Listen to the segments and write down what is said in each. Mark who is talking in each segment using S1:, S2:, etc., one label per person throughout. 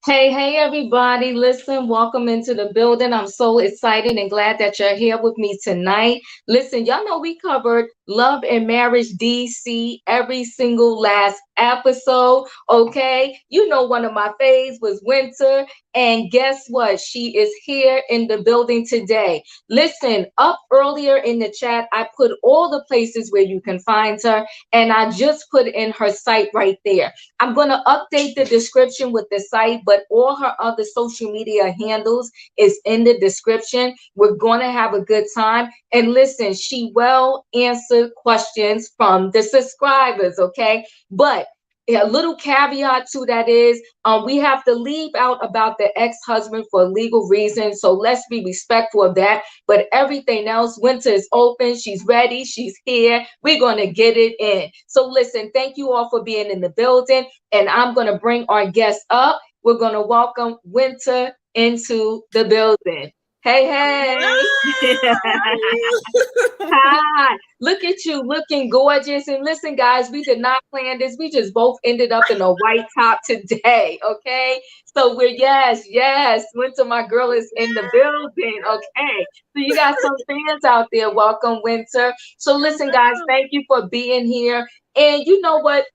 S1: Hey, everybody. Listen, welcome into the building. I'm so excited and glad that you're here with me tonight. Listen, y'all know we covered Love and Marriage DC every single last episode. Okay. You know, one of my faves was Winter. And guess what? She is here in the building today. Listen, up earlier in the chat, I put all the places where you can find her, and I just put in her site right there. I'm going to update the description with the site, but all her other social media handles is in the description. We're going to have a good time. And listen, she will answer questions from the subscribers, okay? But a little caveat to that is we have to leave out about the ex-husband for legal reasons. So let's be respectful of that. But everything else, Winter is open. She's ready. She's here. We're going to get it in. So listen, thank you all for being in the building. And I'm going to bring our guests up. We're going to welcome Winter into the building. Hey. Hi. Look at you looking gorgeous. And listen, guys, we did not plan this. We just both ended up in a white top today. Okay. So yes. Winter, my girl, is in the building. Okay. So you got some fans out there. Welcome, Winter. So listen, guys, thank you for being here. And you know what?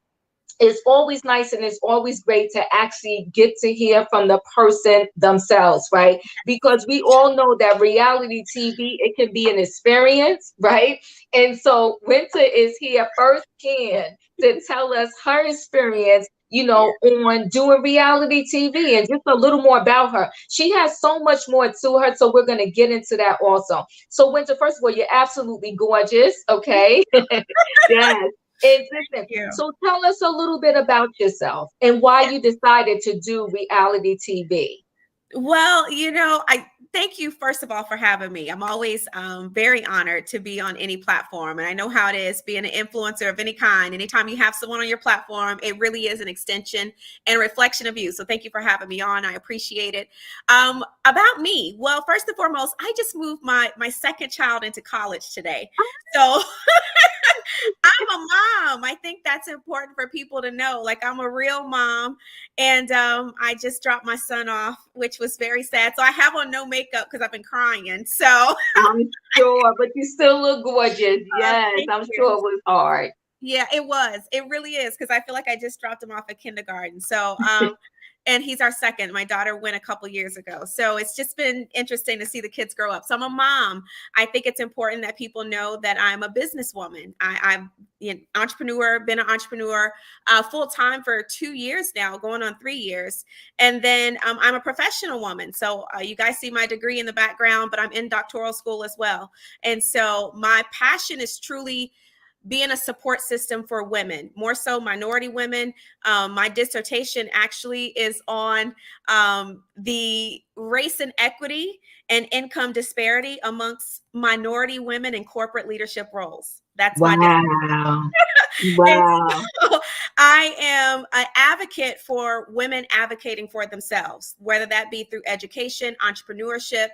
S1: It's always nice and it's always great to actually get to hear from the person themselves, right? Because we all know that reality TV, it can be an experience, right? And so Winter is here firsthand to tell us her experience, you know, on doing reality TV and just a little more about her. She has so much more to her, so we're going to get into that also. So Winter, first of all, you're absolutely gorgeous, okay? Yes. And listen, so tell us a little bit about yourself and why you decided to do reality TV.
S2: Well, you know, I thank you, first of all, for having me. I'm always very honored to be on any platform. And I know how it is being an influencer of any kind. Anytime you have someone on your platform, it really is an extension and a reflection of you. So thank you for having me on. I appreciate it. About me. Well, first and foremost, I just moved my second child into college today. So I'm a mom. I think that's important for people to know. Like, I'm a real mom. And I just dropped my son off, which was very sad. So I have on no makeup because I've been crying. So
S1: I'm sure, but you still look gorgeous. Yes, I'm sure it was hard.
S2: Yeah, it was. It really is, because I feel like I just dropped him off at kindergarten. So and he's our second. My daughter went a couple years ago. So it's just been interesting to see the kids grow up. So I'm a mom. I think it's important that people know that I'm a businesswoman. I'm an entrepreneur, been an entrepreneur full time for 2 years now, going on 3 years. And then I'm a professional woman. So you guys see my degree in the background, but I'm in doctoral school as well. And so my passion is truly being a support system for women, more so minority women. My dissertation actually is on the race and equity and income disparity amongst minority women in corporate leadership roles. That's my dissertation.
S1: Wow.
S2: So I am an advocate for women advocating for themselves, whether that be through education, entrepreneurship,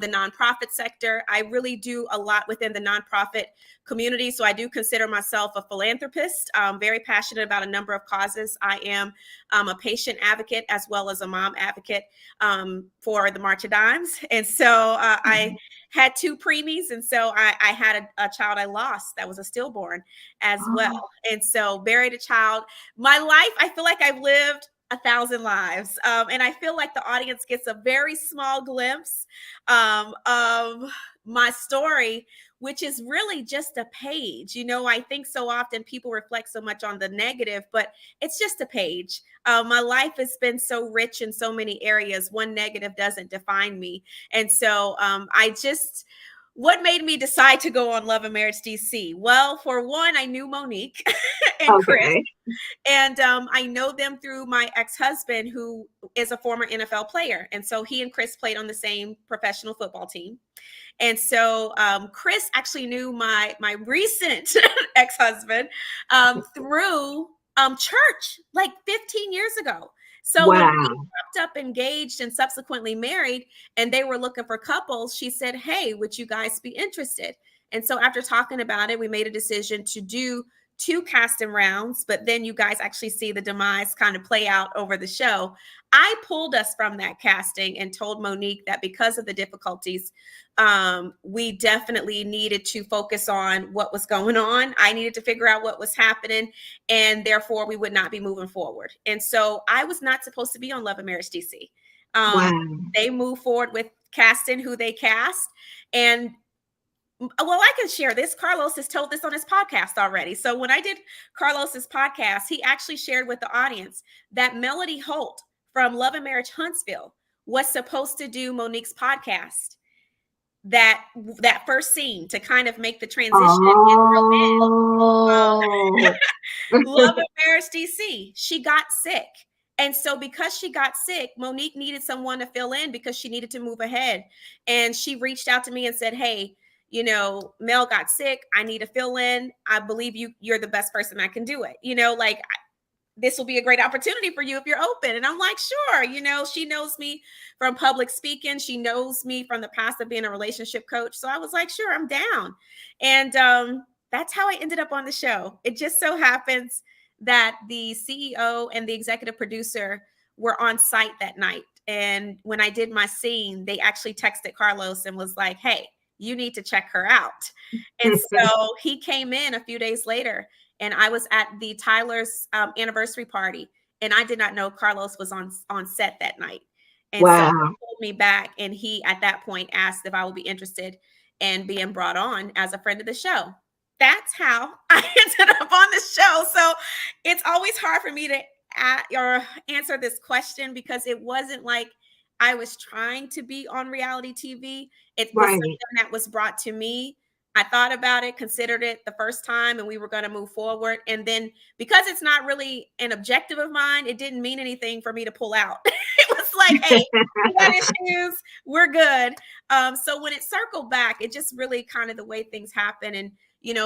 S2: the nonprofit sector. I really do a lot within the nonprofit community. So I do consider myself a philanthropist. I'm very passionate about a number of causes. I am a patient advocate as well as a mom advocate for the March of Dimes. And so I had 2 preemies. And so I had a child I lost that was a stillborn as well. And so buried a child. My life, I feel like I've lived 1,000 lives. And I feel like the audience gets a very small glimpse of my story, which is really just a page. I think so often people reflect so much on the negative, but it's just a page. My life has been so rich in so many areas. One negative doesn't define me. And so what made me decide to go on Love and Marriage DC? Well, for one, I knew Monique and Chris.
S1: Okay.
S2: And I know them through my ex-husband, who is a former NFL player. And so he and Chris played on the same professional football team. And so Chris actually knew my recent ex-husband through church like 15 years ago. So when we wrapped up engaged and subsequently married, and they were looking for couples, she said, "Hey, would you guys be interested?" And so after talking about it, we made a decision to do 2 casting rounds, but then you guys actually see the demise kind of play out over the show. I pulled us from that casting and told Monique that because of the difficulties, we definitely needed to focus on what was going on. I needed to figure out what was happening, and therefore we would not be moving forward. And so I was not supposed to be on Love and Marriage DC. They moved forward with casting who they cast. And well, I can share this. Carlos has told this on his podcast already. So when I did Carlos's podcast, he actually shared with the audience that Melody Holt from Love and Marriage Huntsville was supposed to do Monique's podcast, that first scene to kind of make the transition. Love and Marriage DC. She got sick. And so because she got sick, Monique needed someone to fill in because she needed to move ahead. And she reached out to me and said, "Hey, Mel got sick. I need to fill in. I believe you're the best person that can do it. This will be a great opportunity for you if you're open." And I'm like, "Sure." She knows me from public speaking. She knows me from the past of being a relationship coach. So I was like, "Sure, I'm down." And that's how I ended up on the show. It just so happens that the CEO and the executive producer were on site that night. And when I did my scene, they actually texted Carlos and was like, "Hey, you need to check her out." And so he came in a few days later, and I was at the Tyler's anniversary party, and I did not know Carlos was on set that night. And so he pulled me back, and he at that point asked if I would be interested in being brought on as a friend of the show. That's how I ended up on the show. So it's always hard for me to answer this question, because it wasn't like I was trying to be on reality TV. It was something that was brought to me. I thought about it, considered it the first time, and we were going to move forward. And then because it's not really an objective of mine, it didn't mean anything for me to pull out. It was like, "Hey, we got issues, we're good." So when it circled back, it just really kind of the way things happen. And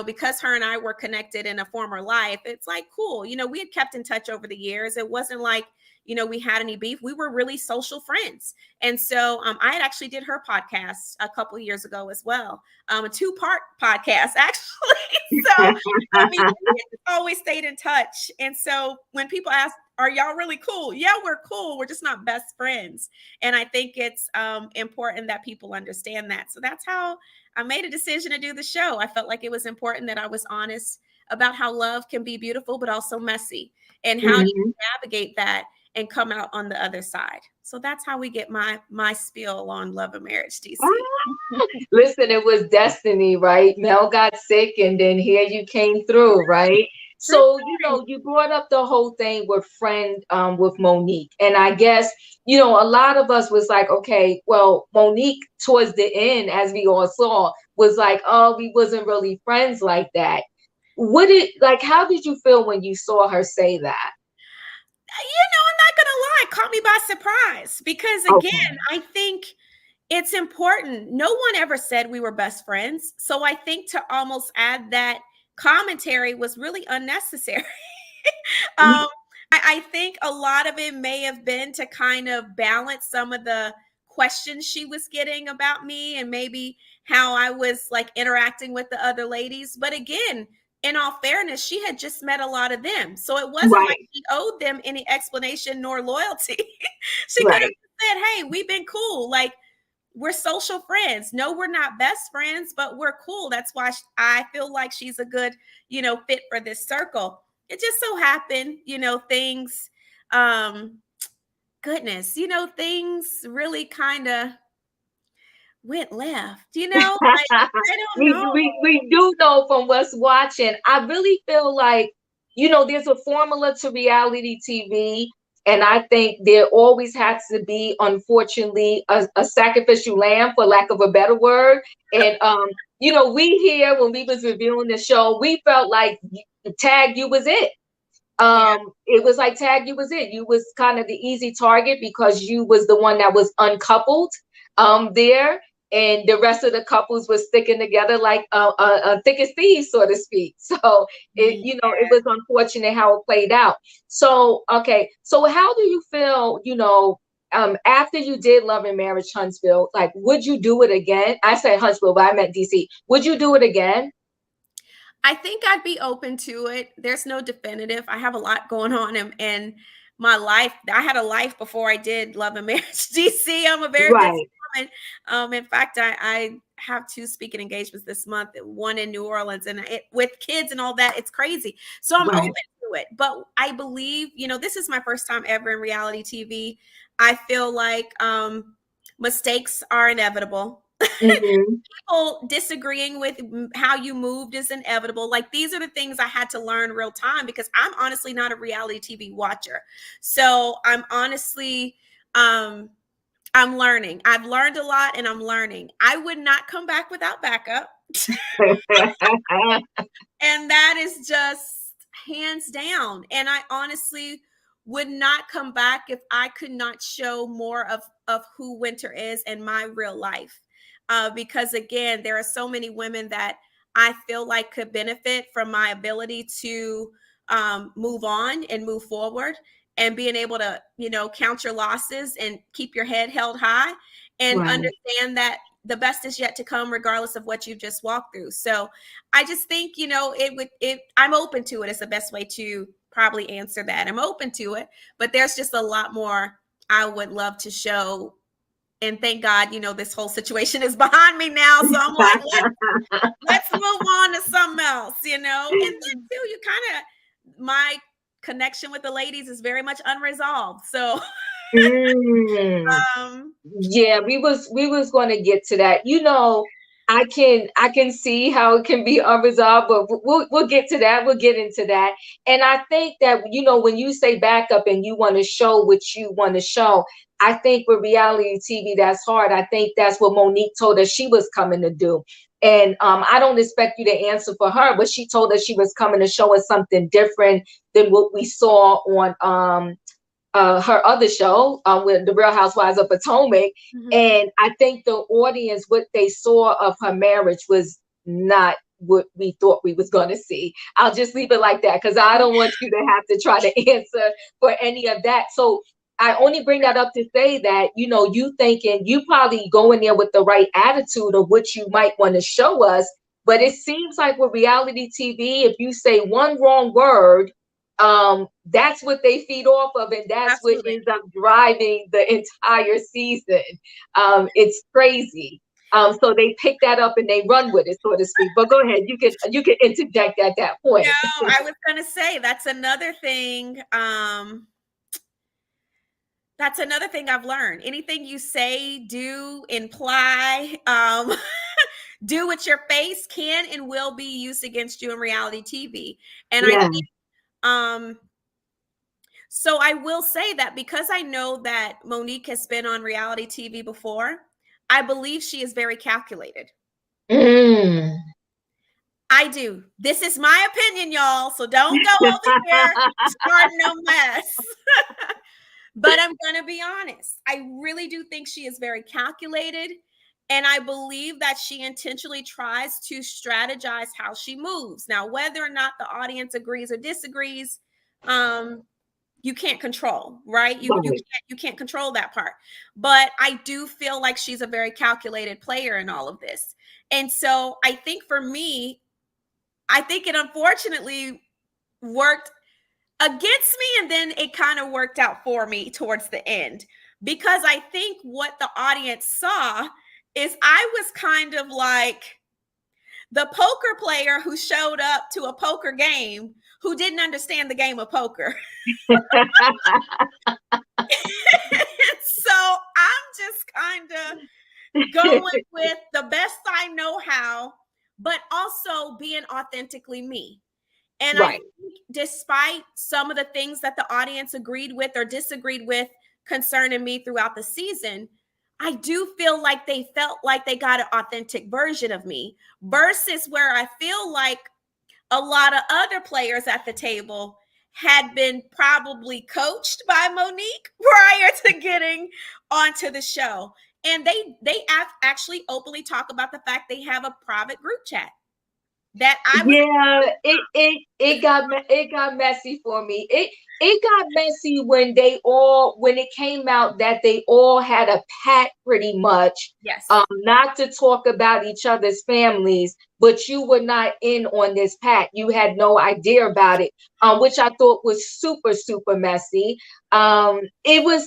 S2: because her and I were connected in a former life, it's like, cool. We had kept in touch over the years. It wasn't like, we had any beef. We were really social friends. And so I had actually did her podcast a couple of years ago as well. A 2-part podcast, actually. So we always stayed in touch. And so when people ask, "Are y'all really cool?" Yeah, we're cool. We're just not best friends. And I think it's important that people understand that. So that's how I made a decision to do the show. I felt like it was important that I was honest about how love can be beautiful, but also messy, and how you navigate that and come out on the other side. So that's how we get my spiel on Love and Marriage DC.
S1: Listen, it was destiny, right? Mel got sick, and then here you came through, right? So, you brought up the whole thing with with Monique. And I guess, a lot of us was like, okay, well, Monique towards the end, as we all saw, was like, "Oh, we wasn't really friends like that." How did you feel when you saw her say that?
S2: I'm not going to lie, it caught me by surprise, because again, I think it's important. No one ever said we were best friends. So I think to almost add that commentary was really unnecessary. I think a lot of it may have been to kind of balance some of the questions she was getting about me, and maybe how I was like interacting with the other ladies. But again, in all fairness, she had just met a lot of them. So it wasn't like she owed them any explanation nor loyalty. She could have said, "Hey, we've been cool. Like, we're social friends. No, we're not best friends, but we're cool. That's why I feel like she's a good, fit for this circle." It just so happened, things Goodness, things really kind of went left, like, I don't
S1: we,
S2: know.
S1: we do know from what's watching. I really feel like, there's a formula to reality TV. And I think there always has to be, unfortunately, a sacrificial lamb, for lack of a better word. And, we here, when we was reviewing the show, we felt like Tag, you was it.
S2: Yeah.
S1: It was like Tag, you was it. You was kind of the easy target because you was the one that was uncoupled there, and the rest of the couples was sticking together like a thick as thieves, so to speak. So it was unfortunate how it played out. So okay, so how do you feel, after you did Love and Marriage Huntsville? Like, would you do it again? I said Huntsville, but I meant DC. Would you do it again?
S2: I think I'd be open to it. There's no definitive. I have a lot going on in my life. I had a life before I did Love and Marriage DC. I'm a very busy
S1: Right,
S2: woman. In fact, I have 2 speaking engagements this month, one in New Orleans, and with kids and all that, it's crazy. So I'm open
S1: right.
S2: to it. But I believe, this is my first time ever in reality TV. I feel like mistakes are inevitable.
S1: Hmm.
S2: People disagreeing with how you moved is inevitable. Like, these are the things I had to learn real time, because I'm honestly not a reality TV watcher. So I'm honestly, I'm learning. I've learned a lot and I'm learning. I would not come back without backup. And that is just hands down. And I honestly would not come back if I could not show more of who Winter is in my real life. Because again, there are so many women that I feel like could benefit from my ability to move on and move forward, and being able to, count your losses and keep your head held high, and
S1: Right.
S2: understand that the best is yet to come, regardless of what you've just walked through. So I just think, I'm open to it. It's the best way to probably answer that. I'm open to it, but there's just a lot more I would love to show. And thank God, this whole situation is behind me now. So I'm like, let's move on to something else, And then too, my connection with the ladies is very much unresolved. So
S1: Mm.
S2: um
S1: Yeah, we was going to get to that. I can see how it can be unresolved, but we'll get to that. We'll get into that. And I think that, when you say backup and you want to show what you want to show, I think with reality TV that's hard. I think that's what Monique told us she was coming to do. And I don't expect you to answer for her, but she told us she was coming to show us something different than what we saw on her other show, with the Real Housewives of Potomac.
S2: mhm.
S1: And I think the audience, what they saw of her marriage was not what we thought we was going to see. I'll just leave it like that, because I don't want you to have to try to answer for any of that. So I only bring that up to say that, you thinking you probably go in there with the right attitude of what you might want to show us. But it seems like with reality TV, if you say one wrong word, that's what they feed off of, and that's what
S2: Absolutely.
S1: ends up driving the entire season. It's crazy. So they pick that up and they run with it, so to speak. But go ahead, you can interject at that
S2: No,
S1: point.
S2: I was going to say that's another thing. That's another thing I've learned. Anything you say, do, imply, do with your face can and will be used against you in reality TV. And I
S1: Yeah.
S2: think, so I will say that because I know that Monique has been on reality TV before, I believe she is very calculated.
S1: Mm.
S2: I do. This is my opinion, y'all. So don't go over here starting no mess. But I'm going to be honest. I really do think she is very calculated. And I believe that she intentionally tries to strategize how she moves. Now, whether or not the audience agrees or disagrees, you can't control, right?
S1: Right.
S2: You can't control that part. But I do feel like she's a very calculated player in all of this. And so I think for me, I think it unfortunately worked against me, and then it kind of worked out for me towards the end, because I think what the audience saw is I was kind of like the poker player who showed up to a poker game who didn't understand the game of poker. So I'm just kind of going with the best I know how, but also being authentically me. And I
S1: Right.
S2: think despite some of the things that the audience agreed with or disagreed with concerning me throughout the season, I do feel like they felt like they got an authentic version of me versus where I feel like a lot of other players at the table had been probably coached by Monique prior to getting onto the show. And they actually openly talk about the fact they have a private group chat that I was.
S1: Yeah, it got messy for me. It got messy when when it came out that they all had a pact pretty much,
S2: Yes.
S1: not to talk about each other's families, but you were not in on this pact. You had no idea about it, which I thought was super, super messy. It was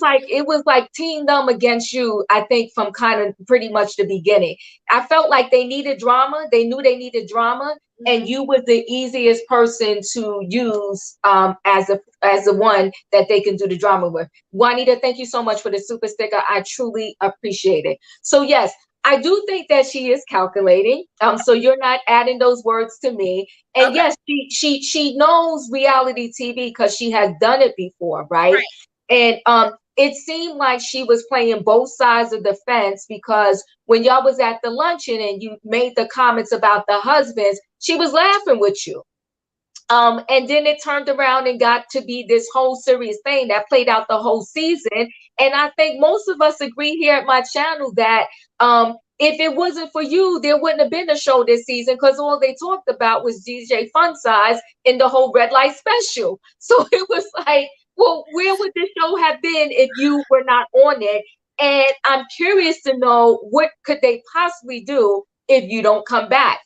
S1: like team them against you, I think, from kind of pretty much the beginning. I felt like they needed drama. They knew they needed drama, and you were the easiest person to use as the one that they can do the drama with. Juanita, thank you so much for the super sticker. I truly appreciate it. So yes, I do think that she is calculating. So you're not adding those words to me. And
S2: Okay.
S1: yes, she knows reality TV because she has done it before, right?
S2: Right.
S1: And it seemed like she was playing both sides of the fence, because when y'all was at the luncheon and you made the comments about the husbands, she was laughing with you. And then it turned around and got to be this whole serious thing that played out the whole season. And I think most of us agree here at my channel that if it wasn't for you, there wouldn't have been a show this season, because all they talked about was DJ Fun Size in the whole red light special. So it was like, well, where would this show have been if you were not on it? And I'm curious to know, what could they possibly do if you don't come back?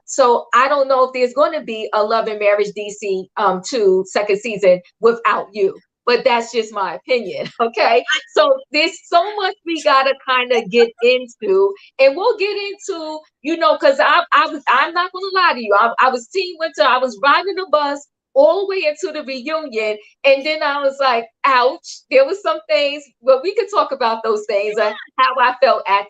S1: So I don't know if there's going to be a Love and Marriage DC 2 second season without you, but that's just my opinion. Okay, so there's so much we gotta kind of get into, and we'll get into, because I'm not gonna lie to you, I was Team Winter. I was riding the bus all the way into the reunion, and then I was like, ouch, there was some things, but we could talk about those things, how I felt at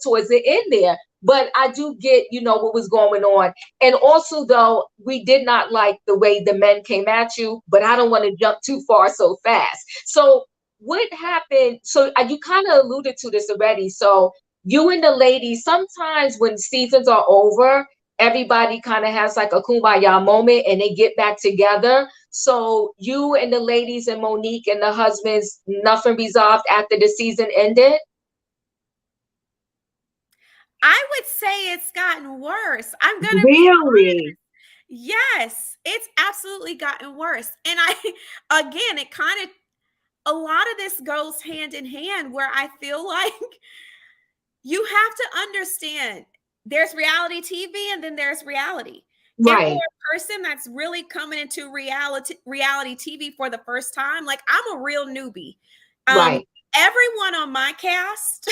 S1: towards the end there. But I do get, what was going on. And also, though, we did not like the way the men came at you, but I don't want to jump too far so fast. So what happened? So you kind of alluded to this already. So you and the ladies, sometimes when seasons are over, everybody kind of has like a kumbaya moment and they get back together. So you and the ladies and Monique and the husbands, nothing resolved after the season ended?
S2: I would say it's gotten worse. I'm going to
S1: Really?
S2: Yes, it's absolutely gotten worse. And again, it kind of, a lot of this goes hand in hand, where I feel like you have to understand there's reality TV and then there's reality.
S1: Right.
S2: If you're a person that's really coming into reality TV for the first time, like I'm a real newbie.
S1: Right.
S2: Everyone on my cast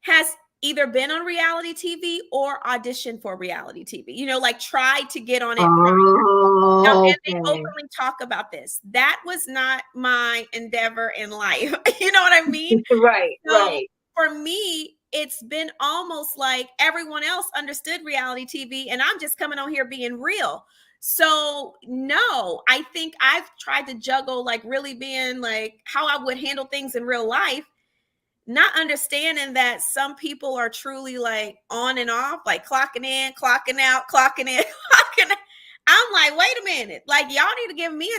S2: has either been on reality TV or auditioned for reality TV, like tried to get on it.
S1: Oh,
S2: and they openly talk about this. That was not my endeavor in life. You know what I mean?
S1: Right,
S2: So
S1: right.
S2: for me, it's been almost like everyone else understood reality TV and I'm just coming on here being real. So no, I think I've tried to juggle like really being like how I would handle things in real life, not understanding that some people are truly like on and off, like clocking in, clocking out, clocking in, clocking out. I'm like, wait a minute, like y'all need to give me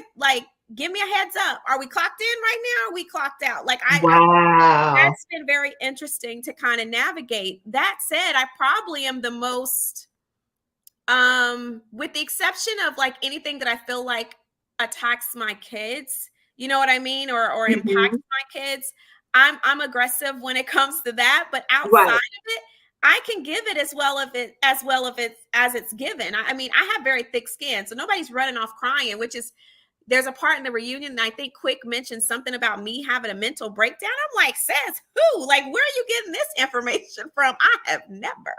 S2: a heads up. Are we clocked in right now? Or are we clocked out? Like
S1: wow.
S2: That's been very interesting to kind of navigate. That said, I probably am the most, with the exception of like anything that I feel like attacks my kids, you know what I mean? Or impacts my kids. I'm aggressive when it comes to that, but outside of it, I can give it as well as it's given. I mean, I have very thick skin, so nobody's running off crying, which is there's a part in the reunion, and I think Quick mentioned something about me having a mental breakdown. I'm like, says who? Like, where are you getting this information from? I have never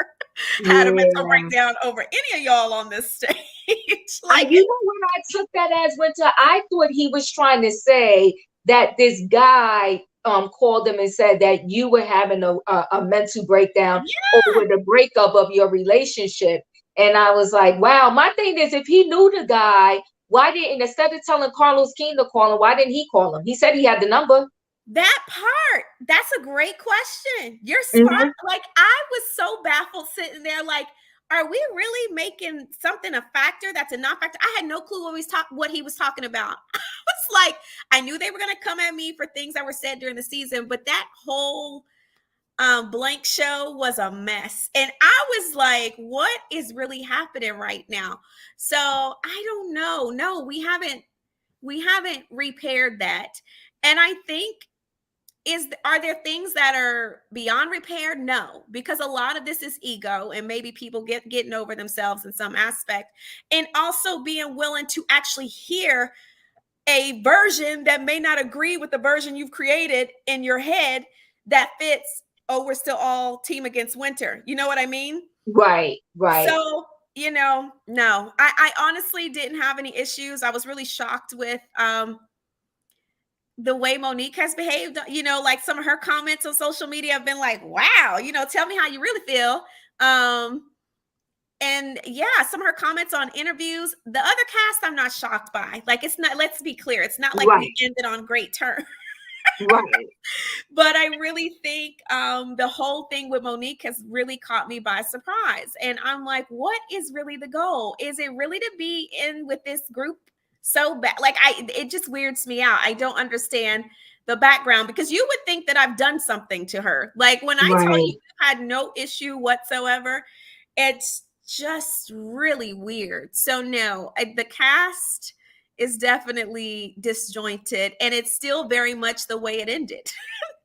S2: had a mental
S1: Yeah.
S2: breakdown over any of y'all on this stage.
S1: You know what I took that as, Winter? I thought he was trying to say that this guy called him and said that you were having a mental breakdown
S2: yeah,
S1: over the breakup of your relationship. And I was like, wow. My thing is, if he knew the guy, why didn't, instead of telling Carlos King to call him, why didn't he call him? He said he had the number.
S2: that part. That's a great question. You're smart.
S1: Mhm.
S2: Like, I was so baffled sitting there, like, are we really making something a factor that's a non-factor? I had no clue what he was talking about. It's like, I knew they were going to come at me for things that were said during the season, but that whole blank show was a mess. And I was like, what is really happening right now? So I don't know. No, we haven't repaired that. And I think, are there things that are beyond repair? No, because a lot of this is ego, and maybe people getting over themselves in some aspect, and also being willing to actually hear a version that may not agree with the version you've created in your head that fits. Oh, we're still all team against Winter. You know what I mean?
S1: Right, right.
S2: So, no, I honestly didn't have any issues. I was really shocked with the way Monique has behaved. Like, some of her comments on social media have been like, wow, tell me how you really feel. And yeah, some of her comments on interviews. The other cast, I'm not shocked by. Like, it's not, let's be clear, it's not like we ended on great terms.
S1: Right.
S2: But I really think the whole thing with Monique has really caught me by surprise. And I'm like, what is really the goal? Is it really to be in with this group so bad? Like, it just weirds me out. I don't understand the background, because you would think that I've done something to her. Like, when I tell you I had no issue whatsoever, it's just really weird. So no, the cast is definitely disjointed, and it's still very much the way it ended.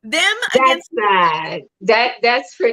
S2: Them
S1: That's
S2: against
S1: sad.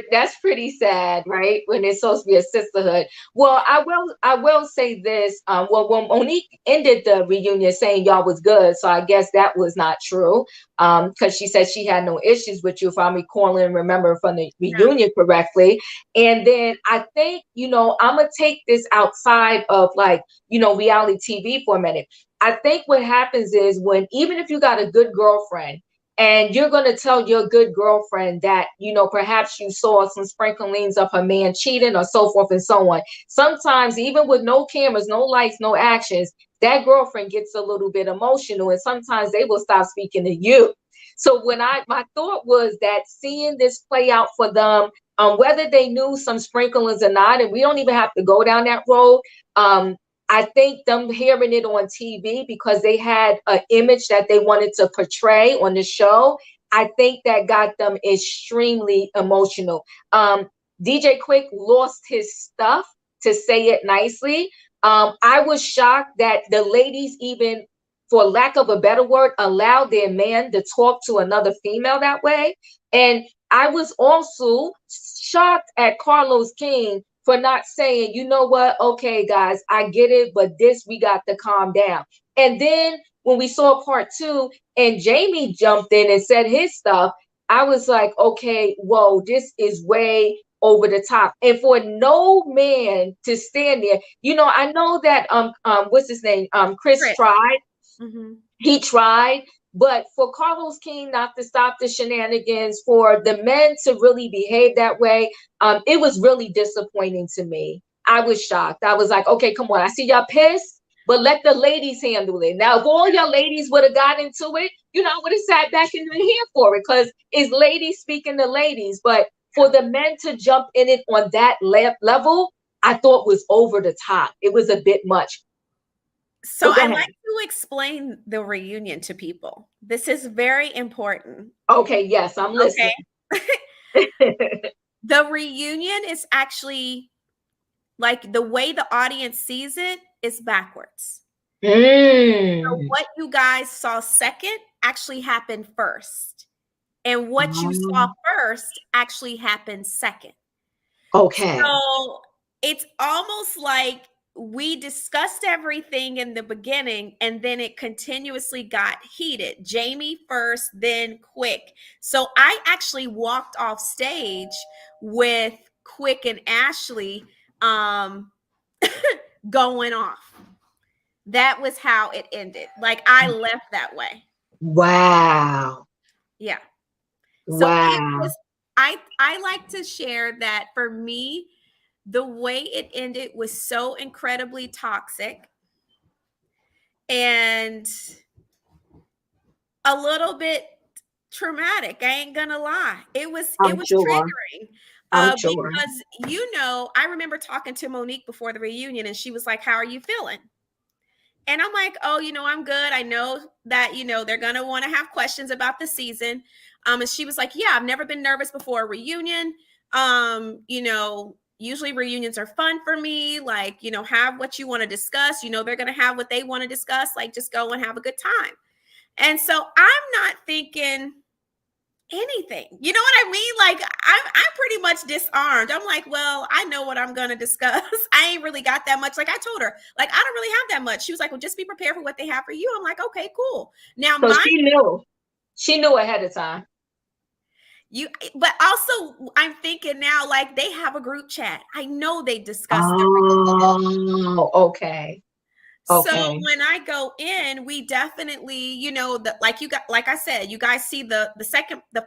S1: That's pretty sad, right? When it's supposed to be a sisterhood. Well, I will say this. Well, when Monique ended the reunion saying y'all was good, so I guess that was not true. Because she said she had no issues with you, if I'm recalling and remember from the reunion correctly. And then I think, I'm gonna take this outside of, like, reality TV for a minute. I think what happens is, when, even if you got a good girlfriend, and you're going to tell your good girlfriend that, perhaps you saw some sprinklings of her man cheating or so forth and so on. Sometimes, even with no cameras, no lights, no actions, that girlfriend gets a little bit emotional, and sometimes they will stop speaking to you. So my thought was that, seeing this play out for them, whether they knew some sprinklings or not, and we don't even have to go down that road. I think them hearing it on TV because they had an image that they wanted to portray on the show, I think that got them extremely emotional. DJ Quick lost his stuff, to say it nicely. I was shocked that the ladies, even, for lack of a better word, allowed their man to talk to another female that way. And I was also shocked at Carlos King for not saying, you know what, okay, guys, I get it, but this, we got to calm down. And then when we saw part 2 and Jamie jumped in and said his stuff, I was like, okay, whoa, this is way over the top. And for no man to stand there, I know that what's his name? Chris tried.
S2: Mm-hmm.
S1: He tried, but for Carlos King not to stop the shenanigans, for the men to really behave that way, it was really disappointing to me. I was shocked. I was like, okay, come on. I see y'all pissed, but let the ladies handle it. Now, if all y'all ladies would have got into it, I would have sat back and been here for it, because it's ladies speaking to ladies. But for the men to jump in it on that level, I thought was over the top. It was a bit much.
S2: So I like to explain the reunion to people. This is very important.
S1: Okay, yes, I'm listening.
S2: Okay. The reunion is actually, like, the way the audience sees it is backwards. So what you guys saw second actually happened first. And what you saw first actually happened second.
S1: Okay.
S2: So it's almost like we discussed everything in the beginning, and then it continuously got heated. Jamie first, then Quick. So I actually walked off stage with Quick and Ashley going off. That was how it ended. Like, I left that way.
S1: Wow.
S2: Yeah. So it
S1: Wow.
S2: was, I like to share that for me, the way it ended was so incredibly toxic and a little bit traumatic. I ain't gonna lie. It
S1: I'm
S2: was
S1: sure.
S2: triggering.
S1: I'm sure.
S2: Because I remember talking to Monique before the reunion, and she was like, "How are you feeling?" And I'm like, "Oh, I'm good. I know that, they're going to want to have questions about the season." And she was like, "Yeah, I've never been nervous before a reunion. Usually reunions are fun for me. Like, have what you want to discuss. They're going to have what they want to discuss. Like, just go and have a good time." And so I'm not thinking anything. You know what I mean? Like, I'm pretty much disarmed. I'm like, well, I know what I'm gonna discuss. I ain't really got that much. Like, I told her, like, I don't really have that much. She was like, well, just be prepared for what they have for you. I'm like, okay, cool. Now
S1: So
S2: my
S1: she knew. She knew ahead of time.
S2: but also I'm thinking now, like, they have a group chat. I know they discussed the
S1: Oh, okay.
S2: So
S1: Okay.
S2: when I go in, we definitely, like I said, you guys see the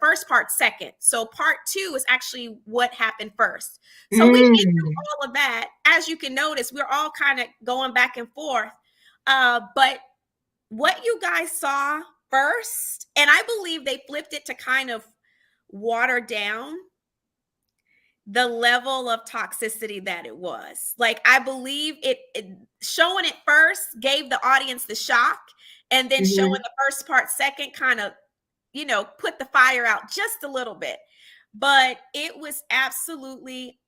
S2: first part second. So part 2 is actually what happened first. So we get through
S1: Mm.
S2: all of that. As you can notice, we're all kind of going back and forth. But what you guys saw first, and I believe they flipped it to kind of water down the level of toxicity that it was. Like, I believe it showing it first gave the audience the shock, and then showing
S1: Mhm.
S2: the first part second kind of, put the fire out just a little bit. But it was absolutely,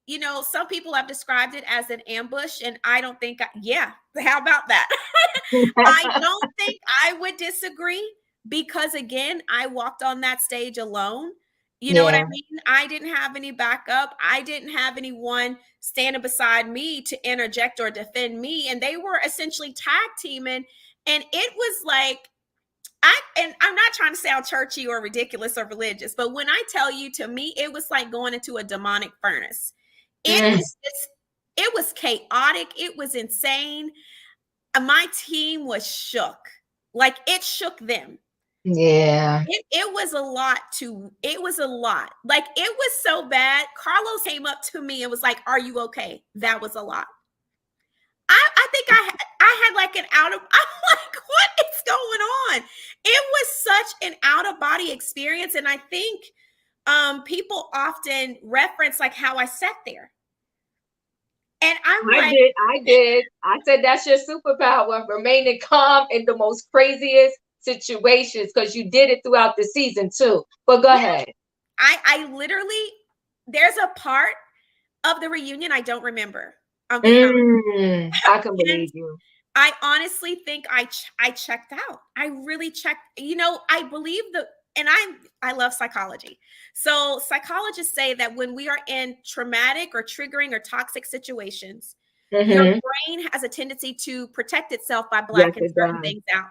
S2: some people have described it as an ambush, and I don't think, yeah, how about that? I don't think I would disagree, because again, I walked on that stage alone. You know what I
S1: Yeah.
S2: mean? I didn't have any backup. I didn't have anyone standing beside me to interject or defend me. And they were essentially tag teaming. And it was like, and I'm not trying to sound churchy or ridiculous or religious, but when I tell you, to me, it was like going into a demonic furnace.
S1: Mm.
S2: It was chaotic. It was insane. My team was shook. Like, it shook them.
S1: Yeah.
S2: It was a lot it was a lot. Like, it was so bad. Carlos came up to me and was like, "Are you okay?" That was a lot. I think I had like an out of, I'm like, what is going on? It was such an out of body experience. And I think people often reference like how I sat there. And I'm
S1: I
S2: like,
S1: did. I did. I said that's your superpower, remaining calm in the most craziest situations, because you did it throughout the season too. But go
S2: yeah,
S1: ahead.
S2: I literally, there's a part of the reunion I don't remember. I'll be honest.
S1: I can
S2: And
S1: believe you.
S2: I honestly think I checked out. I really checked. I believe and I love psychology. So psychologists say that when we are in traumatic or triggering or toxic situations, your
S1: Hmm.
S2: brain has a tendency to protect itself by
S1: Yes,
S2: blacking
S1: it
S2: certain
S1: does.
S2: things out.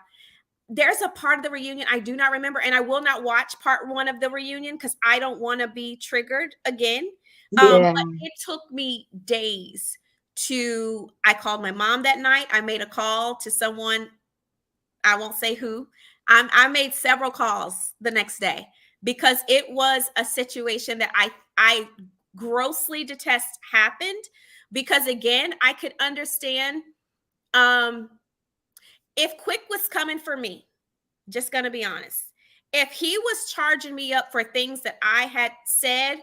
S2: There's a part of the reunion I do not remember, and I will not watch part 1 of the reunion because I don't want to be triggered again.
S1: Yeah.
S2: But it took me days I called my mom that night. I made a call to someone, I won't say who. I made several calls the next day because it was a situation that I grossly detest happened. Because again, I could understand um if Quick was coming for me, just gonna be honest. If he was charging me up for things that I had said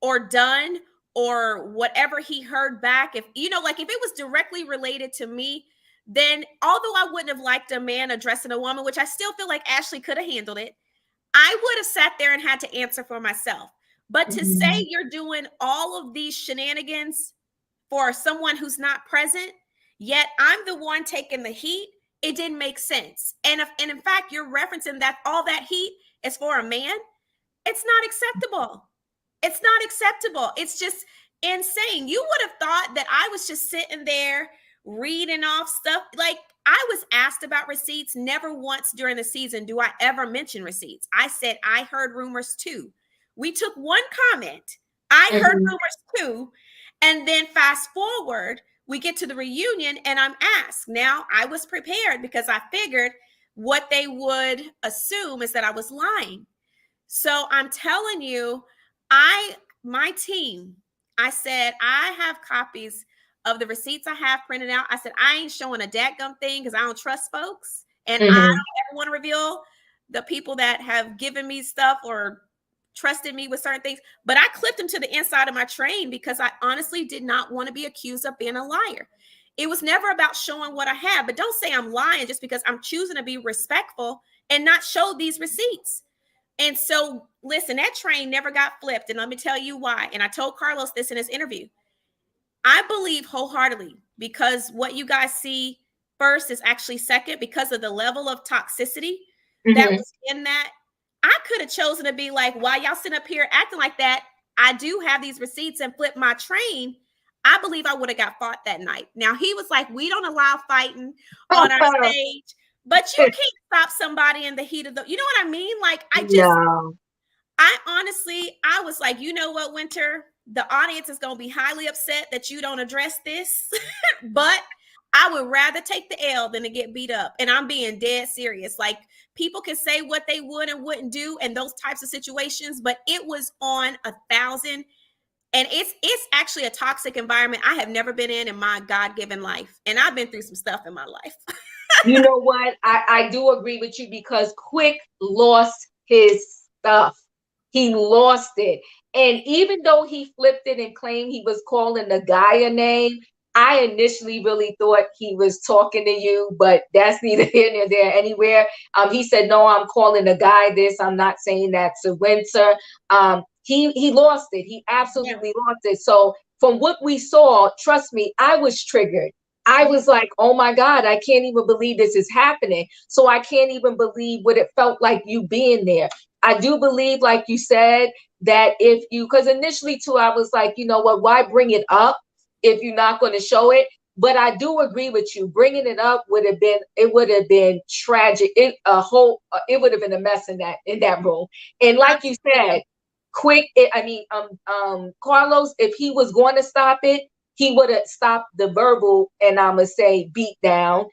S2: or done, or whatever he heard back, if like if it was directly related to me, then although I wouldn't have liked a man addressing a woman, which I still feel like Ashley could have handled it, I would have sat there and had to answer for myself. But to say
S1: Mhm.
S2: you're doing all of these shenanigans for someone who's not present, yet I'm the one taking the heat, it didn't make sense. And in fact, you're referencing that all that heat is for a man. It's not acceptable. It's not acceptable. It's just insane. You would have thought that I was just sitting there reading off stuff. Like, I was asked about receipts. Never once during the season do I ever mention receipts. I said, I heard rumors too. We took one comment. I heard
S1: Mhm.
S2: rumors too. And then fast forward, we get to the reunion and I'm asked. Now, I was prepared because I figured what they would assume is that I was lying. So I'm telling you, my team, I said, I have copies of the receipts I have printed out. I said, I ain't showing a dadgum thing because I don't trust folks. And I don't
S1: Mhm.
S2: ever want to reveal the people that have given me stuff or trusted me with certain things. But I clipped them to the inside of my train because I honestly did not want to be accused of being a liar. It was never about showing what I had, but don't say I'm lying just because I'm choosing to be respectful and not show these receipts. And so, listen, that train never got flipped. And let me tell you why. And I told Carlos this in his interview. I believe wholeheartedly because what you guys see first is actually second because of the level of toxicity that
S1: Mhm.
S2: was in that. I could have chosen to be like, while y'all sitting up here acting like that, I do have these receipts and flip my train. I believe I would have got fought that night. Now, he was like, we don't allow fighting on our stage, but you can't stop somebody in the heat of the, you know what I mean? Like,
S1: No.
S2: I honestly, I was like, you know what, Winter? The audience is going to be highly upset that you don't address this, but I would rather take the L than to get beat up. And I'm being dead serious. Like, people can say what they would and wouldn't do in those types of situations, but it was on 1,000. And it's actually a toxic environment I have never been in my God-given life. And I've been through some stuff in my life.
S1: You know what? I do agree with you because Quick lost his stuff. He lost it. And even though he flipped it and claimed he was calling the guy a name, I initially really thought he was talking to you, but that's neither here nor there anywhere. He said, no, I'm calling the guy this. I'm not saying that to Winter. He lost it. He
S2: Yeah.
S1: absolutely lost it. So from what we saw, trust me, I was triggered. I was like, oh my God, I can't even believe this is happening. So I can't even believe what it felt like you being there. I do believe, like you said, that if you, because initially too, I was like, you know what, why bring it up if you're not going to show it? But I do agree with you. Bringing it up would have been tragic. It would have been a mess in that room. And like you said, Carlos, if he was going to stop it, he would have stopped the verbal, and I'm going to say beat down,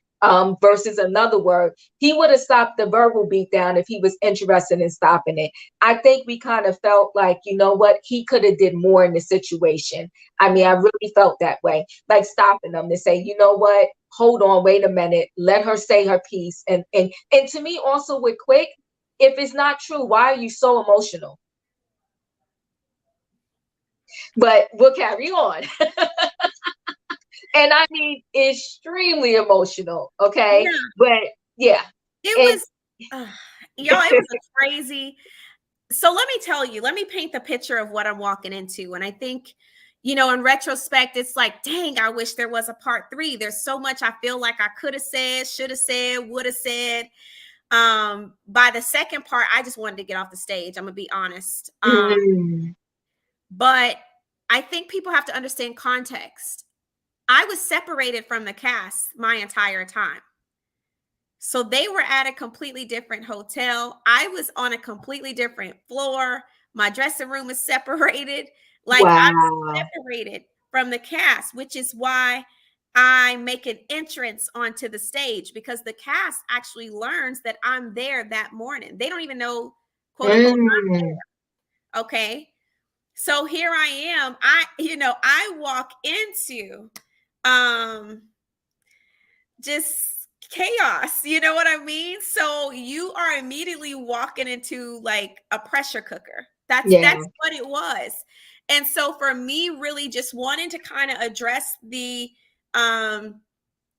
S1: versus another word. He would have stopped the verbal beat down if he was interested in stopping it. I think we kind of felt like, you know what, he could have did more in the situation. I mean,
S2: Yeah.
S1: I really felt that way, like stopping them to say, you know what, hold on, wait a minute, let her say her piece. And to me also with Quick, if it's not true, why are you so emotional? But we'll carry on. And I mean, extremely emotional. Okay.
S2: Yeah.
S1: But yeah.
S2: It
S1: And
S2: was, uh, y'all, it was a crazy. So let me tell you, let me paint the picture of what I'm walking into. And I think, in retrospect, it's like, dang, I wish there was a part three. There's so much I feel like I could have said, should have said, would have said. By the second part, I just wanted to get off the stage. I'm gonna be honest.
S1: mm,
S2: But I think people have to understand context. I was separated from the cast my entire time. So they were at a completely different hotel. I was on a completely different floor. My dressing room is separated. Like, I'm
S1: wow.
S2: separated from the cast, which is why I make an entrance onto the stage because the cast actually learns that I'm there that morning. They don't even know, quote unquote,
S1: Mm,
S2: okay. So here I am. I walk into um just chaos. You know what I mean? So you are immediately walking into like a pressure cooker. That's
S1: yeah.
S2: what it was. And so for me, really just wanting to kind of address um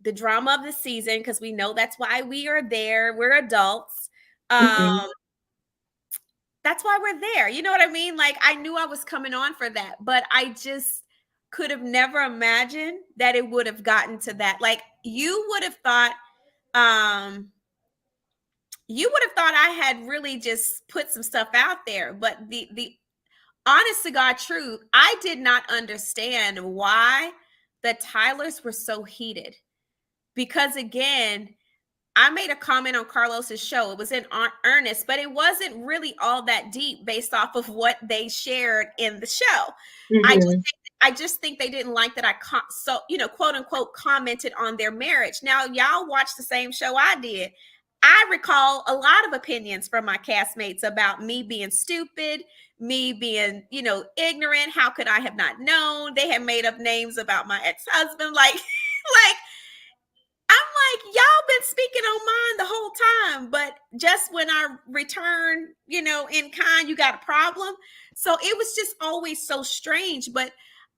S2: the drama of the season, because we know that's why we are there. We're adults.
S1: Mm-hmm.
S2: Um, that's why we're there. You know what I mean? Like, I knew I was coming on for that, but I just could have never imagined that it would have gotten to that. Like, um you would have thought I had really just put some stuff out there, but the honest to God truth, I did not understand why the Tylers were so heated. because again, I made a comment on Carlos's show. It was in earnest, but it wasn't really all that deep based off of what they shared in the show.
S1: Mhm.
S2: I just think they didn't like that I quote unquote commented on their marriage. Now y'all watched the same show I did. I recall a lot of opinions from my castmates about me being stupid, me being, ignorant. How could I have not known? They had made up names about my ex-husband. Like I'm like, y'all been speaking on mine the whole time, but just when I return, in kind, you got a problem. So it was just always so strange. But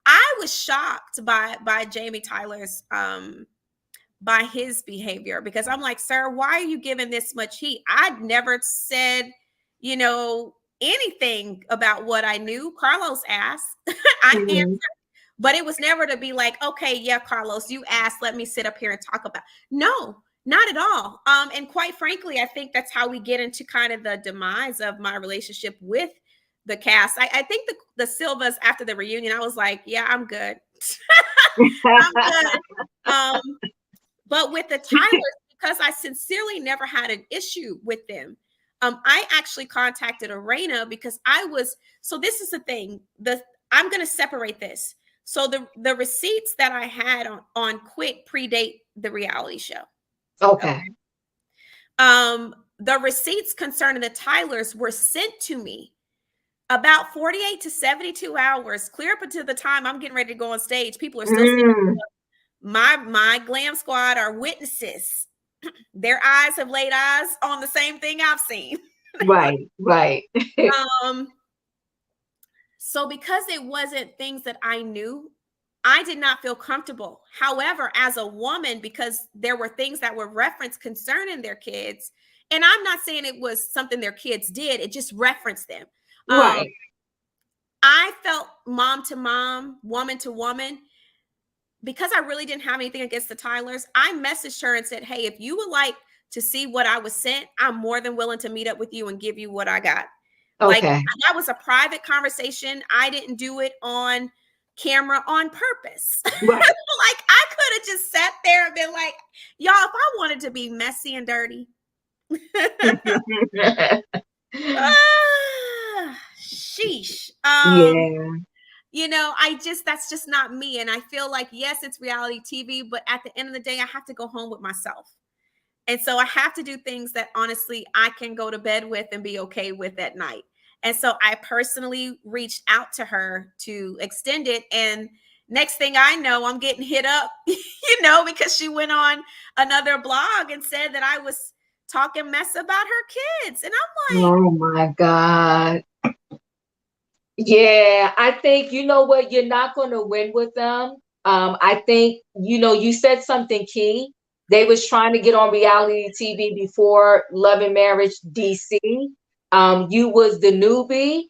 S2: I was shocked by Jamie Tyler's by his behavior, because I'm like, sir, why are you giving this much heat? I'd never said, anything about what I knew. Carlos asked. I answered. But it was never to be like, okay, yeah, Carlos, you asked, let me sit up here and talk about. No, not at all. And quite frankly, I think that's how we get into kind of the demise of my relationship with the cast. I think the Silvas, after the reunion, I was like, yeah, I'm good. I'm good. But with the Tylers, because I sincerely never had an issue with them, I actually contacted Arena because so this is the thing, I'm going to separate this. So the receipts that I had on Quit predate the reality show.
S1: Okay.
S2: The receipts concerning the Tylers were sent to me about 48 to 72 hours, clear up until the time I'm getting ready to go on stage. People are still saying, my glam squad are witnesses. Their eyes have laid eyes on the same thing I've seen.
S1: Right.
S2: So because it wasn't things that I knew, I did not feel comfortable. However, as a woman, because there were things that were referenced concerning their kids, and I'm not saying it was something their kids did, it just referenced them.
S1: Right.
S2: I felt mom to mom, woman to woman, because I really didn't have anything against the Tylers. I messaged her and said, hey, if you would like to see what I was sent, I'm more than willing to meet up with you and give you what I got. Like, that was a private conversation. I didn't do it on camera on purpose.
S1: Right.
S2: Like, I could have just sat there and been like, y'all, if I wanted to be messy and dirty. Sheesh. That's just not me. And I feel like, yes, it's reality TV, but at the end of the day, I have to go home with myself. And so I have to do things that honestly I can go to bed with and be okay with at night. And so I personally reached out to her to extend it. And next thing I know, I'm getting hit up, because she went on another blog and said that I was talking mess about her kids. And I'm like,
S1: oh my God. Yeah, I think, you know what, you're not going to win with them. I think, you said something key. They was trying to get on reality TV before Love and Marriage DC. You was the newbie.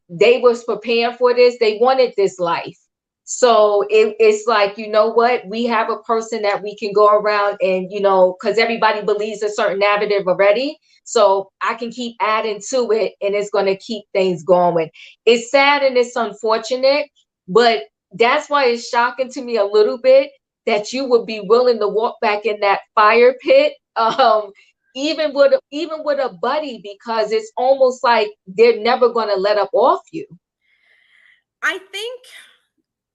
S1: They was preparing for this. They wanted this life. So it's like, you know what, we have a person that we can go around and, because everybody believes a certain narrative already. So I can keep adding to it and it's going to keep things going. It's sad and it's unfortunate, but that's why it's shocking to me a little bit that you would be willing to walk back in that fire pit, even with a buddy, because it's almost like they're never going to let up off you.
S2: I think,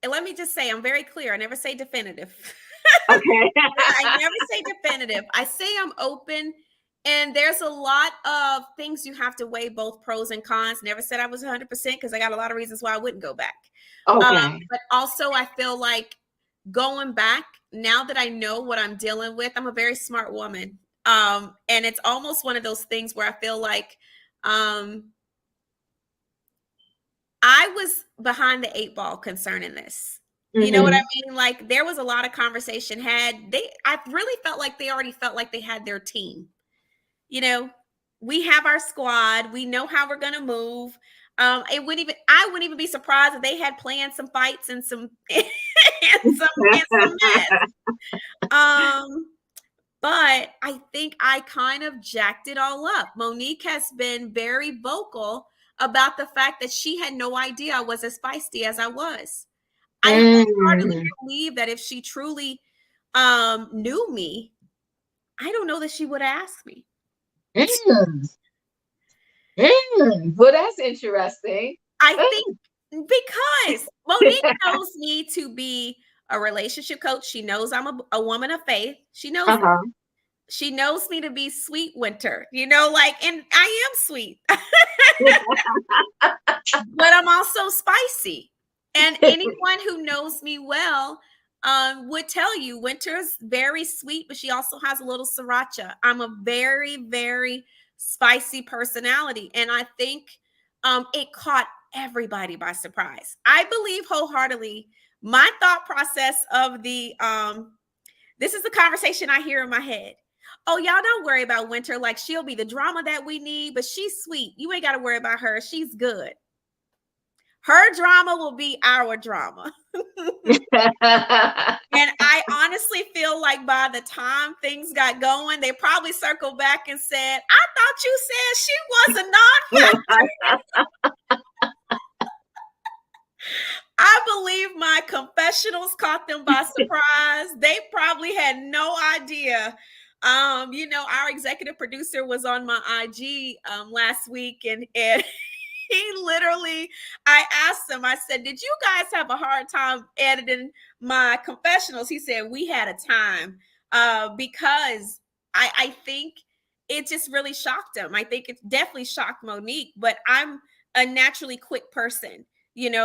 S2: and let me just say, I'm very clear. I never say definitive.
S1: Okay.
S2: I never say definitive. I say I'm open. And there's a lot of things you have to weigh, both pros and cons. Never said I was 100% because I got a lot of reasons why I wouldn't go back.
S1: Okay.
S2: But also I feel like going back, now that I know what I'm dealing with, I'm a very smart woman. And it's almost one of those things where I feel like I was behind the 8 ball concerning this. You know what I mean? Like, there was a lot of conversation I really felt like they already felt like they had their team. We have our squad. We know how we're going to move. I wouldn't even be surprised if they had planned some fights and some mess. But I think I kind of jacked it all up. Monique has been very vocal about the fact that she had no idea I was as feisty as I was. I wholeheartedly believe that if she truly knew me, I don't know that she would ask me.
S1: Mm. Well, that's interesting.
S2: I think because Monique knows me to be a relationship coach. She knows I'm a woman of faith. She knows that.
S1: Uh-huh.
S2: She knows me to be sweet winter, like, and I am sweet, but I'm also spicy. And anyone who knows me well would tell you winter's very sweet, but she also has a little sriracha. I'm a very, very spicy personality. And I think it caught everybody by surprise. I believe wholeheartedly my thought process of this is the conversation I hear in my head. Oh, y'all don't worry about winter. Like, she'll be the drama that we need, but she's sweet. You ain't got to worry about her. She's good. Her drama will be our drama. And I honestly feel like by the time things got going, they probably circled back and said, I thought you said she was a non-factor. I believe my confessionals caught them by surprise. They probably had no idea. Our executive producer was on my IG last week, and he literally, I asked him, I said, did you guys have a hard time editing my confessionals? He said, we had a time because I think it just really shocked him. I think it definitely shocked Monique, but I'm a naturally quick person.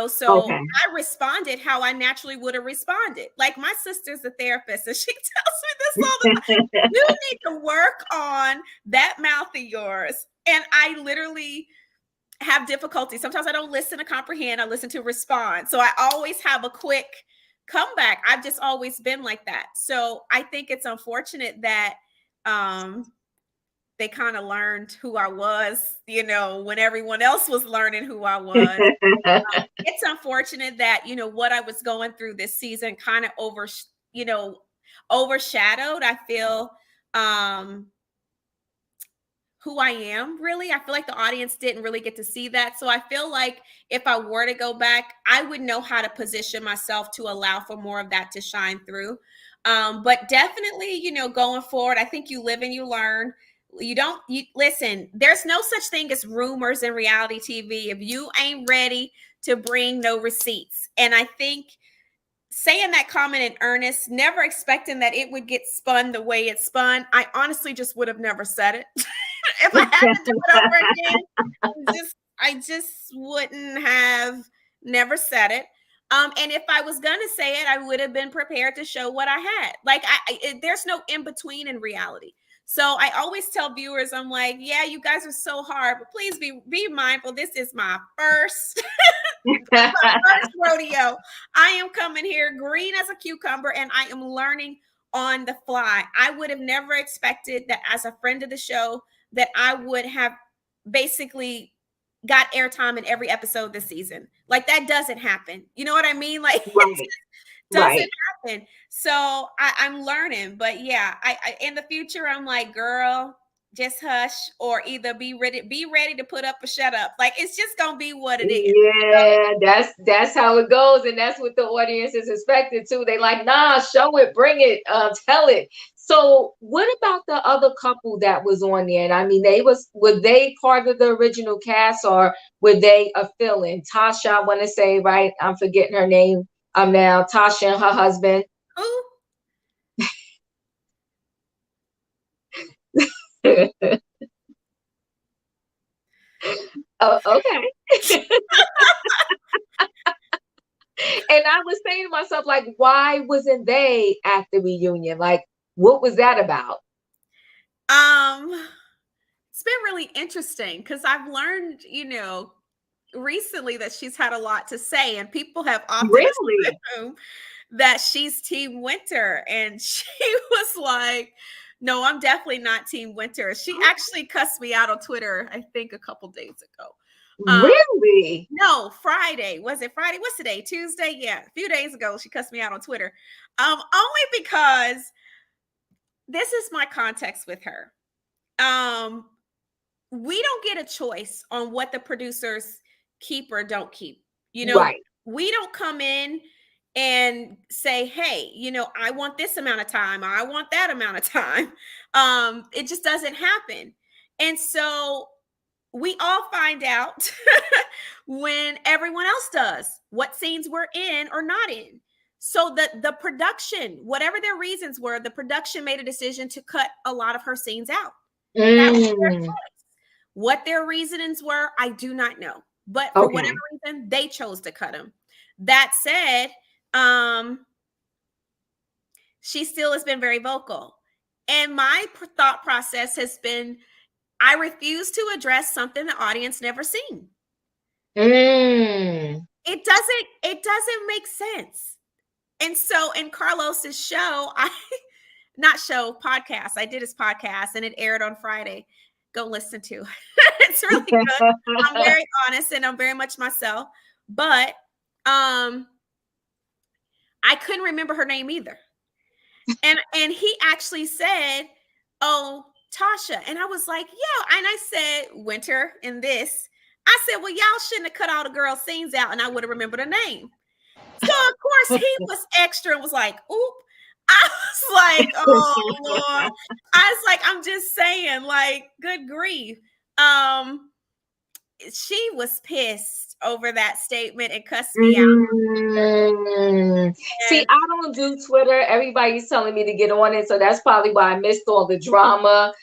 S2: So
S1: Okay.
S2: I responded how I naturally would have responded. Like, my sister's a therapist, and she tells me this all the time. You need to work on that mouth of yours. And I literally have difficulty. Sometimes I don't listen to comprehend. I listen to respond. So I always have a quick comeback. I've just always been like that. So I think it's unfortunate that they kind of learned who I was, when everyone else was learning who I was. It's unfortunate that, what I was going through this season kind of overshadowed, I feel, who I am, really. I feel like the audience didn't really get to see that. So I feel like if I were to go back, I would know how to position myself to allow for more of that to shine through. But definitely, going forward, I think you live and you learn. You listen, there's no such thing as rumors in reality TV if you ain't ready to bring no receipts. And I think saying that comment in earnest, never expecting that it would get spun the way it spun, I honestly just would have never said it. If I had to do it over again, I just wouldn't have never said it. And if I was going to say it, I would have been prepared to show what I had. Like, there's no in between in reality. So I always tell viewers, I'm like, yeah, you guys are so hard, but please be mindful. This is my first rodeo. I am coming here green as a cucumber, and I am learning on the fly. I would have never expected that as a friend of the show that I would have basically got airtime in every episode this season. Like, that doesn't happen. You know what I mean? Like,
S1: Right.
S2: it doesn't happen. So I'm learning, but yeah, I in the future, I'm like, girl, just hush, or either be ready to put up or shut up. Like, it's just gonna be what it is.
S1: Yeah, that's how it goes, and that's what the audience is expected to. They like, nah, show it, bring it, tell it. So, what about the other couple that was on there? And I mean, were they part of the original cast, or were they a fill-in? Tasha, I want to say, right? I'm forgetting her name. Now Tasha and her husband.
S2: Ooh.
S1: Oh, okay. And I was saying to myself, like, why wasn't they at the reunion? Like, what was that about?
S2: It's been really interesting because I've learned, recently that she's had a lot to say, and people have often
S1: Really?
S2: assumed that she's Team Winter, and she was like, no, I'm definitely not Team Winter. She actually cussed me out on Twitter, I think a couple days ago.
S1: Really?
S2: No, Friday. Was it Friday? What's today? Tuesday? Yeah, a few days ago, she cussed me out on Twitter. Only because this is my context with her. We don't get a choice on what the producers keep or don't keep.
S1: Right.
S2: We don't come in and say, hey, I want this amount of time, or I want that amount of time. It just doesn't happen. And so we all find out when everyone else does what scenes we're in or not in. So the production, whatever their reasons were, the production made a decision to cut a lot of her scenes out. That was their choice. What their reasonings were, I do not know. But for whatever reason, they chose to cut them. That said, she still has been very vocal. And my thought process has been, I refuse to address something the audience never seen. It doesn't make sense. And so in Carlos's show, podcast, I did his podcast and it aired on Friday. Go listen to it. It's really good. I'm very honest and I'm very much myself, but I couldn't remember her name either. And he actually said, oh, Tasha. And I was like, yeah. And I said, Winter in this. I said, well, y'all shouldn't have cut all the girls' scenes out and I would have remembered her name. So, of course, he was extra and was like, oop. I was like, oh, Lord. I was like, I'm just saying, like, good grief. She was pissed over that statement and cussed me out.
S1: See, I don't do Twitter. Everybody's telling me to get on it. So that's probably why I missed all the drama.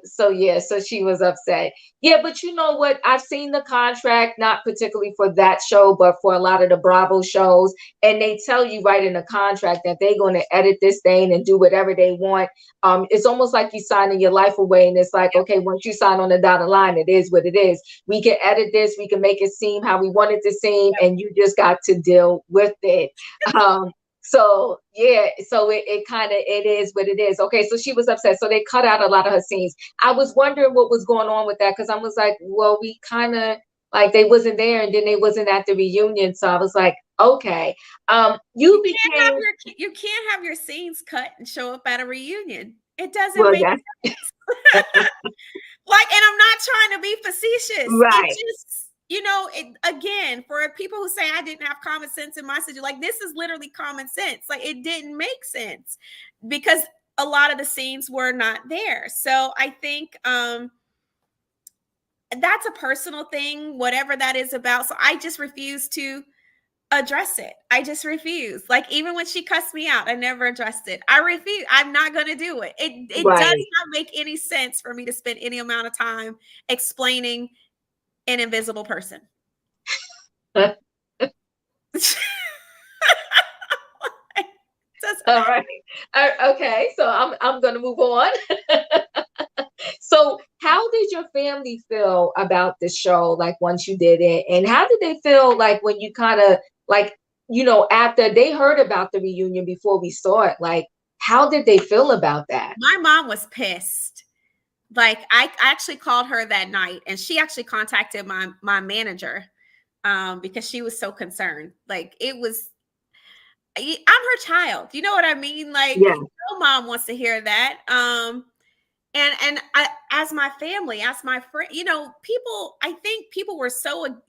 S1: So she was upset. Yeah, but you know what? I've seen the contract, not particularly for that show, but for a lot of the Bravo shows. And they tell you right in the contract that they're going to edit this thing and do whatever they want. It's almost like you signing your life away. And it's like, okay, once you sign on the dotted line, it is what it is. We can edit this. We can make it seem how we want it to seem. And you just got to deal with it. So yeah, so it is what it is. Okay, so she was upset. So they cut out a lot of her scenes. I was wondering what was going on with that because I was like, well, we kind of like they wasn't there and then they wasn't at the reunion. So I was like, okay. You
S2: can't have your scenes cut and show up at a reunion. It doesn't make sense. And I'm not trying to be facetious.
S1: Right.
S2: It just, again, for people who say I didn't have common sense in my situation, like this is literally common sense. Like it didn't make sense because a lot of the scenes were not there. So I think that's a personal thing, whatever that is about. So I just refuse to address it. I just refuse. Like even when she cussed me out, I never addressed it. I refuse. I'm not going to do it. It does not make any sense for me to spend any amount of time explaining an invisible person.
S1: All right. Okay. So I'm going to move on. So how did your family feel about the show? Like once you did it, and how did they feel like when you kind of like, after they heard about the reunion before we saw it, like, how did they feel about that?
S2: My mom was pissed. Like I actually called her that night and she actually contacted my manager because she was so concerned. Like I'm her child. You know what I mean? Like no mom wants to hear that. And I, as my family, as my friend, I think people were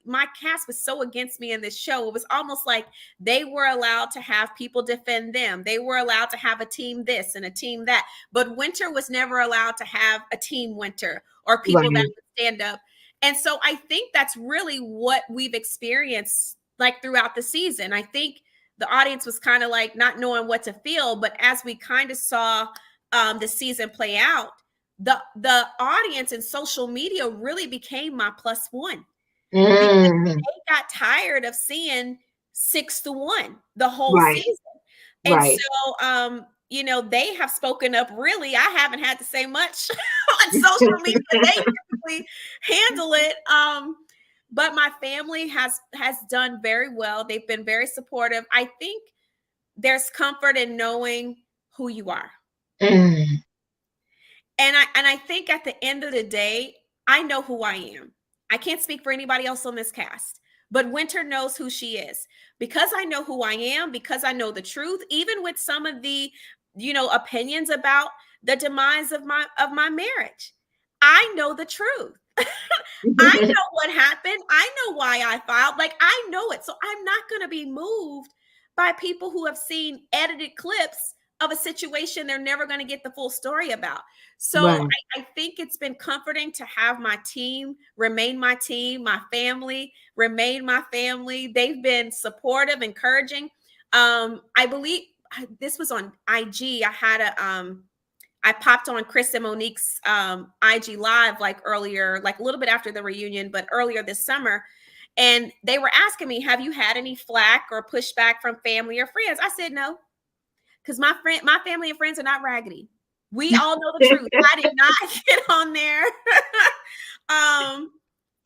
S2: my cast was so against me in this show. It was almost like they were allowed to have people defend them. They were allowed to have a team this and a team that, but Winter was never allowed to have a team Winter or people that would stand up. And so I think that's really what we've experienced like throughout the season. I think the audience was kind of like not knowing what to feel, but as we kind of saw the season play out, the audience and social media really became my plus one. They got tired of seeing 6-1 the whole season. And so, they have spoken up. Really, I haven't had to say much on social media. They typically handle it. But my family has done very well. They've been very supportive. I think there's comfort in knowing who you are. And I think at the end of the day, I know who I am. I can't speak for anybody else on this cast, but Winter knows who she is because I know who I am, because I know the truth, even with some of the, opinions about the demise of my marriage. I know the truth. I know what happened. I know why I filed. Like, I know it. So I'm not going to be moved by people who have seen edited clips of a situation they're never going to get the full story about. So
S1: Right.
S2: I think it's been comforting to have my team remain my team, my family remain my family. They've been supportive, encouraging. I believe this was on IG. I popped on Chris and Monique's IG live like earlier, like a little bit after the reunion, but earlier this summer. And they were asking me, have you had any flack or pushback from family or friends? I said no, because my family and friends are not raggedy. We all know the truth. I did not get on there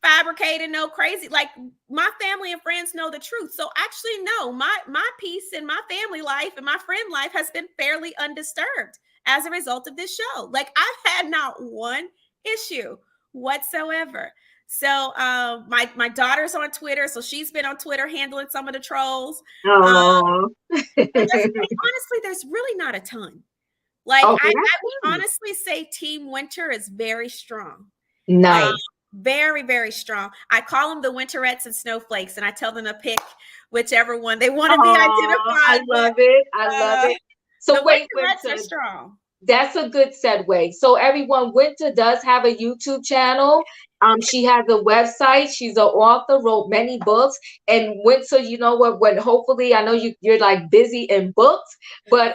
S2: fabricating, no crazy. Like, my family and friends know the truth. So actually, no, my peace in my family life and my friend life has been fairly undisturbed as a result of this show. Like, I've had not one issue whatsoever. So my daughter's on Twitter, so she's been on Twitter handling some of the trolls.
S1: Oh.
S2: And honestly, there's really not a ton. Like,
S1: Okay,
S2: I
S1: that's
S2: would
S1: good.
S2: honestly say Team Winter is very strong.
S1: Nice.
S2: Very, very strong. I call them the Winterettes and Snowflakes, and I tell them to pick whichever one they want to be
S1: I
S2: identified
S1: love
S2: with.
S1: it. I love it.
S2: The
S1: So wait,
S2: Winterettes are
S1: Winter,
S2: strong.
S1: that's a good segue. So everyone, Winter does have a YouTube channel. She has a website. She's an author, wrote many books. And Winter, you know what? When hopefully, I know you're like busy in books, but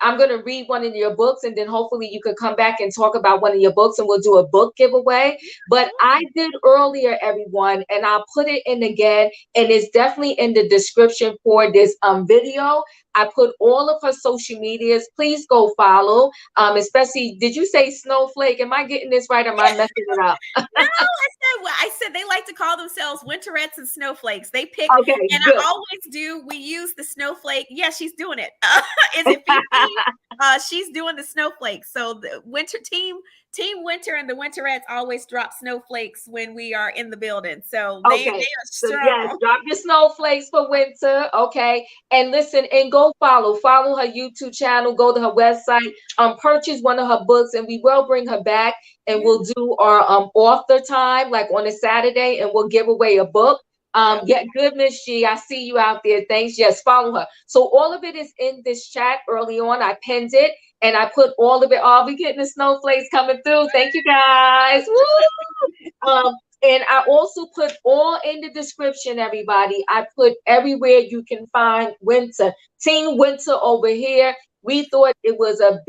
S1: I'm gonna read one of your books, and then hopefully you could come back and talk about one of your books, and we'll do a book giveaway. But I did earlier, everyone, and I'll put it in again, and it's definitely in the description for this video. I put all of her social medias. Please go follow. Especially, did you say Snowflake? Am I getting this right? Or am I messing it up?
S2: No, I said they like to call themselves Winterettes and Snowflakes. They pick,
S1: Okay,
S2: and
S1: good.
S2: I always do. We use the snowflake. Yeah, she's doing it. Is it Fifi? She's doing the snowflakes. So the Team Winter and the Winterettes always drop snowflakes when we are in the building. So they
S1: Okay.
S2: are
S1: So
S2: strong.
S1: yes, drop your snowflakes for Winter. Okay. And listen, and go follow her YouTube channel, go to her website, purchase one of her books, and we will bring her back, and we'll do our author time like on a Saturday, and we'll give away a book. Yeah, good, Miss G. I see you out there. Thanks. Yes, follow her. So all of it is in this chat early on. I pinned it and I put all of it. Oh, we getting the snowflakes coming through. Thank you guys. Woo! And I also put all in the description, everybody. I put everywhere you can find Winter. Team Winter over here. We thought it was a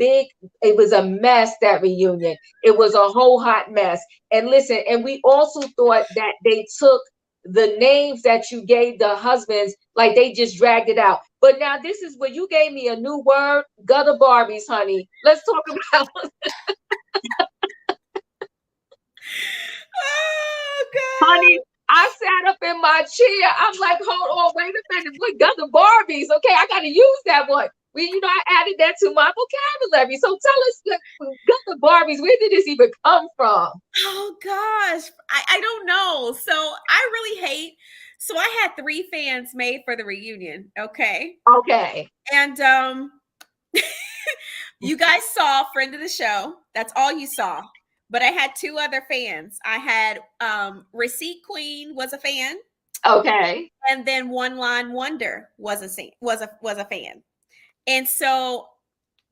S1: mess, that reunion. It was a whole hot mess. And listen, and we also thought that they took the names that you gave the husbands, like they just dragged it out. But now this is where you gave me a new word, gutter Barbies, honey. Let's talk about
S2: Oh, God.
S1: honey. I sat up in my chair. I'm like, hold on, wait a minute. What gutter Barbies? Okay, I gotta use that one. I added that to my vocabulary. So tell us, gutter Barbies, where did this even come from?
S2: Oh gosh, I don't know. So I really hate. So I had 3 fans made for the reunion. Okay.
S1: Okay.
S2: And you guys saw friend of the show. That's all you saw. But I had 2 other fans. I had Receipt Queen was a fan.
S1: Okay.
S2: And then One Line Wonder was a fan. And so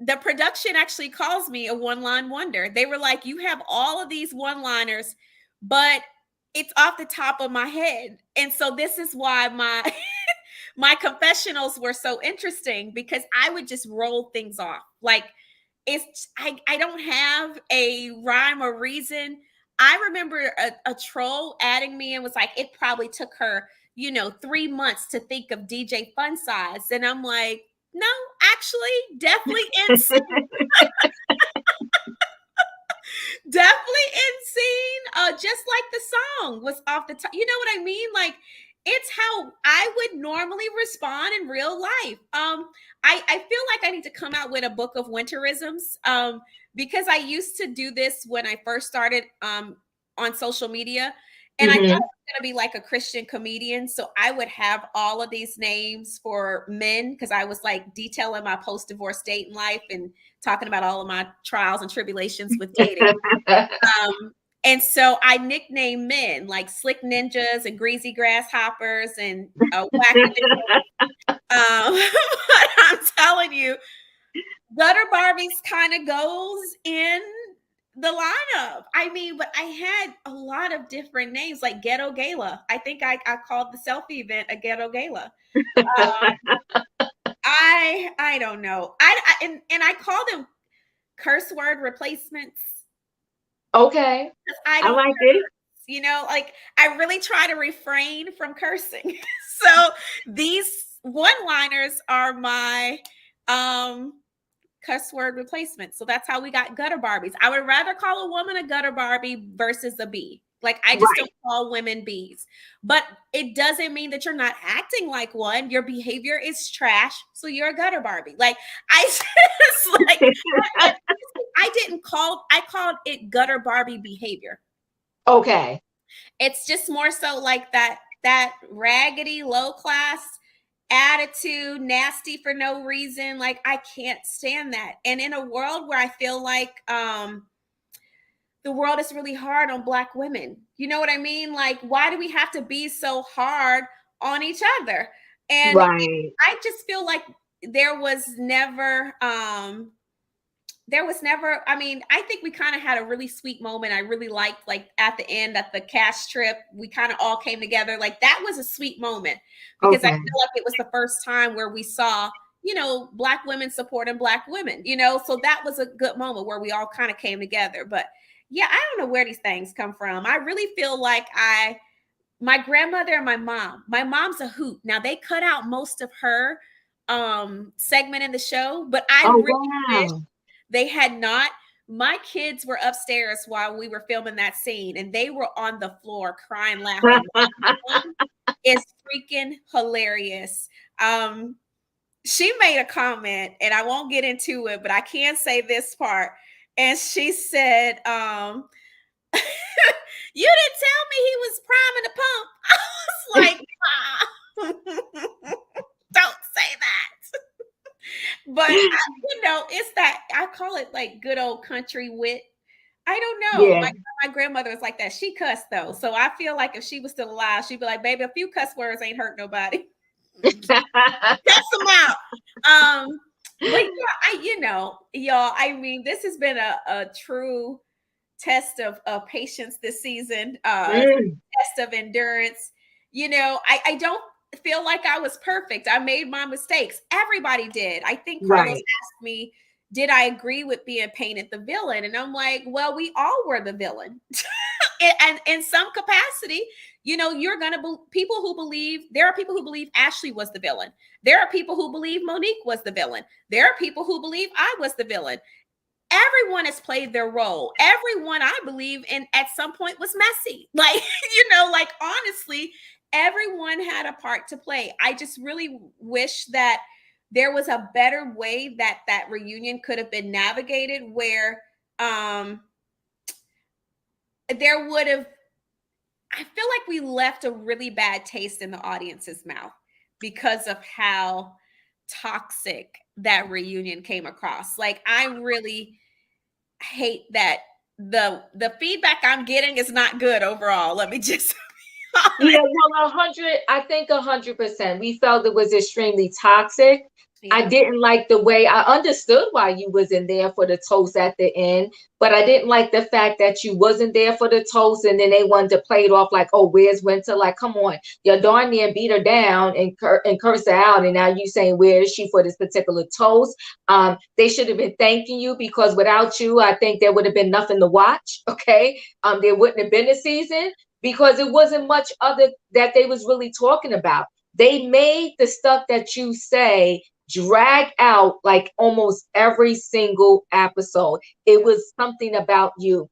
S2: the production actually calls me a one-line wonder. They were like, you have all of these one-liners, but it's off the top of my head. And so this is why my my confessionals were so interesting, because I would just roll things off. Like, I don't have a rhyme or reason. I remember a troll adding me and was like, it probably took her, 3 months to think of DJ Fun Size. And I'm like, no, actually, definitely insane. Definitely insane. Just like the song was off the top. You know what I mean? Like, it's how I would normally respond in real life. I feel like I need to come out with a book of winterisms, because I used to do this when I first started on social media. And I thought it was going to be like a Christian comedian. So I would have all of these names for men, because I was like detailing my post-divorce dating life and talking about all of my trials and tribulations with dating. And so I nicknamed men like Slick Ninjas and Greasy Grasshoppers and Wackadoodle. But I'm telling you, Gutter Barbies kind of goes in the lineup. I mean, but I had a lot of different names, like Ghetto Gala. I think I called the selfie event a Ghetto Gala. I don't know. And I call them curse word replacements.
S1: Okay.
S2: I
S1: I
S2: don't
S1: like it.
S2: like I really try to refrain from cursing. So these one-liners are my cuss word replacement. So that's how we got gutter Barbies. I would rather call a woman a gutter Barbie versus a bee. Like I just
S1: Right.
S2: don't call women bees. But it doesn't mean that you're not acting like one. Your behavior is trash, so you're a gutter Barbie. Like I just like I called it gutter Barbie behavior.
S1: Okay.
S2: It's just more so like that raggedy low class attitude, nasty for no reason. Like I can't stand that. And in a world where I feel like the world is really hard on Black women, you know what I mean? Like why do we have to be so hard on each other? And
S1: Right.
S2: I just feel like there was never I mean, I think we kind of had a really sweet moment. I really liked, like at the end, at the cash trip, we kind of all came together. Like that was a sweet moment because I
S1: Okay.
S2: feel like it was the first time where we saw, Black women supporting Black women, so that was a good moment where we all kind of came together. But yeah, I don't know where these things come from. I really feel like my grandmother and my mom's a hoot. Now they cut out most of her segment in the show, but I
S1: Oh,
S2: really wish
S1: wow.
S2: they had not. My kids were upstairs while we were filming that scene, and they were on the floor crying, laughing. It's freaking hilarious. She made a comment, and I won't get into it, but I can say this part. And she said, "You didn't tell me he was priming the pump." I was like, "Don't say that." But it's that I call it like good old country wit. I don't know.
S1: Yeah.
S2: My grandmother was like that. She cussed though, so I feel like if she was still alive, she'd be like, "Baby, a few cuss words ain't hurt nobody. Cuss them out." But yeah, y'all. I mean, this has been a true test of patience this season.
S1: Mm,
S2: Test of endurance. I don't feel like I was perfect. I made my mistakes. Everybody did. I think Carlos
S1: right.
S2: asked me, did I agree with being painted the villain? And I'm like, well, we all were the villain. And in some capacity, you're going to there are people who believe Ashley was the villain. There are people who believe Monique was the villain. There are people who believe I was the villain. Everyone has played their role. Everyone, I believe, in at some point was messy. Like, like honestly, everyone had a part to play. I just really wish that there was a better way that reunion could have been navigated where there would have, I feel like we left a really bad taste in the audience's mouth because of how toxic that reunion came across. Like I really hate that the feedback I'm getting is not good overall. Let me just
S1: Yeah, well, 100, I think 100%. We felt it was extremely toxic. I
S2: yeah.
S1: didn't like the way I understood why you wasn't there for the toast at the end, but I didn't like the fact that you wasn't there for the toast and then they wanted to play it off like, oh, where's Winter? Like, come on, you're darn near beat her down and curse her out, and now you saying where is she for this particular toast? They should have been thanking you because without you, I think there would have been nothing to watch. Okay, there wouldn't have been a season because it wasn't much other that they was really talking about. They made the stuff that you say drag out like almost every single episode. It was something about you.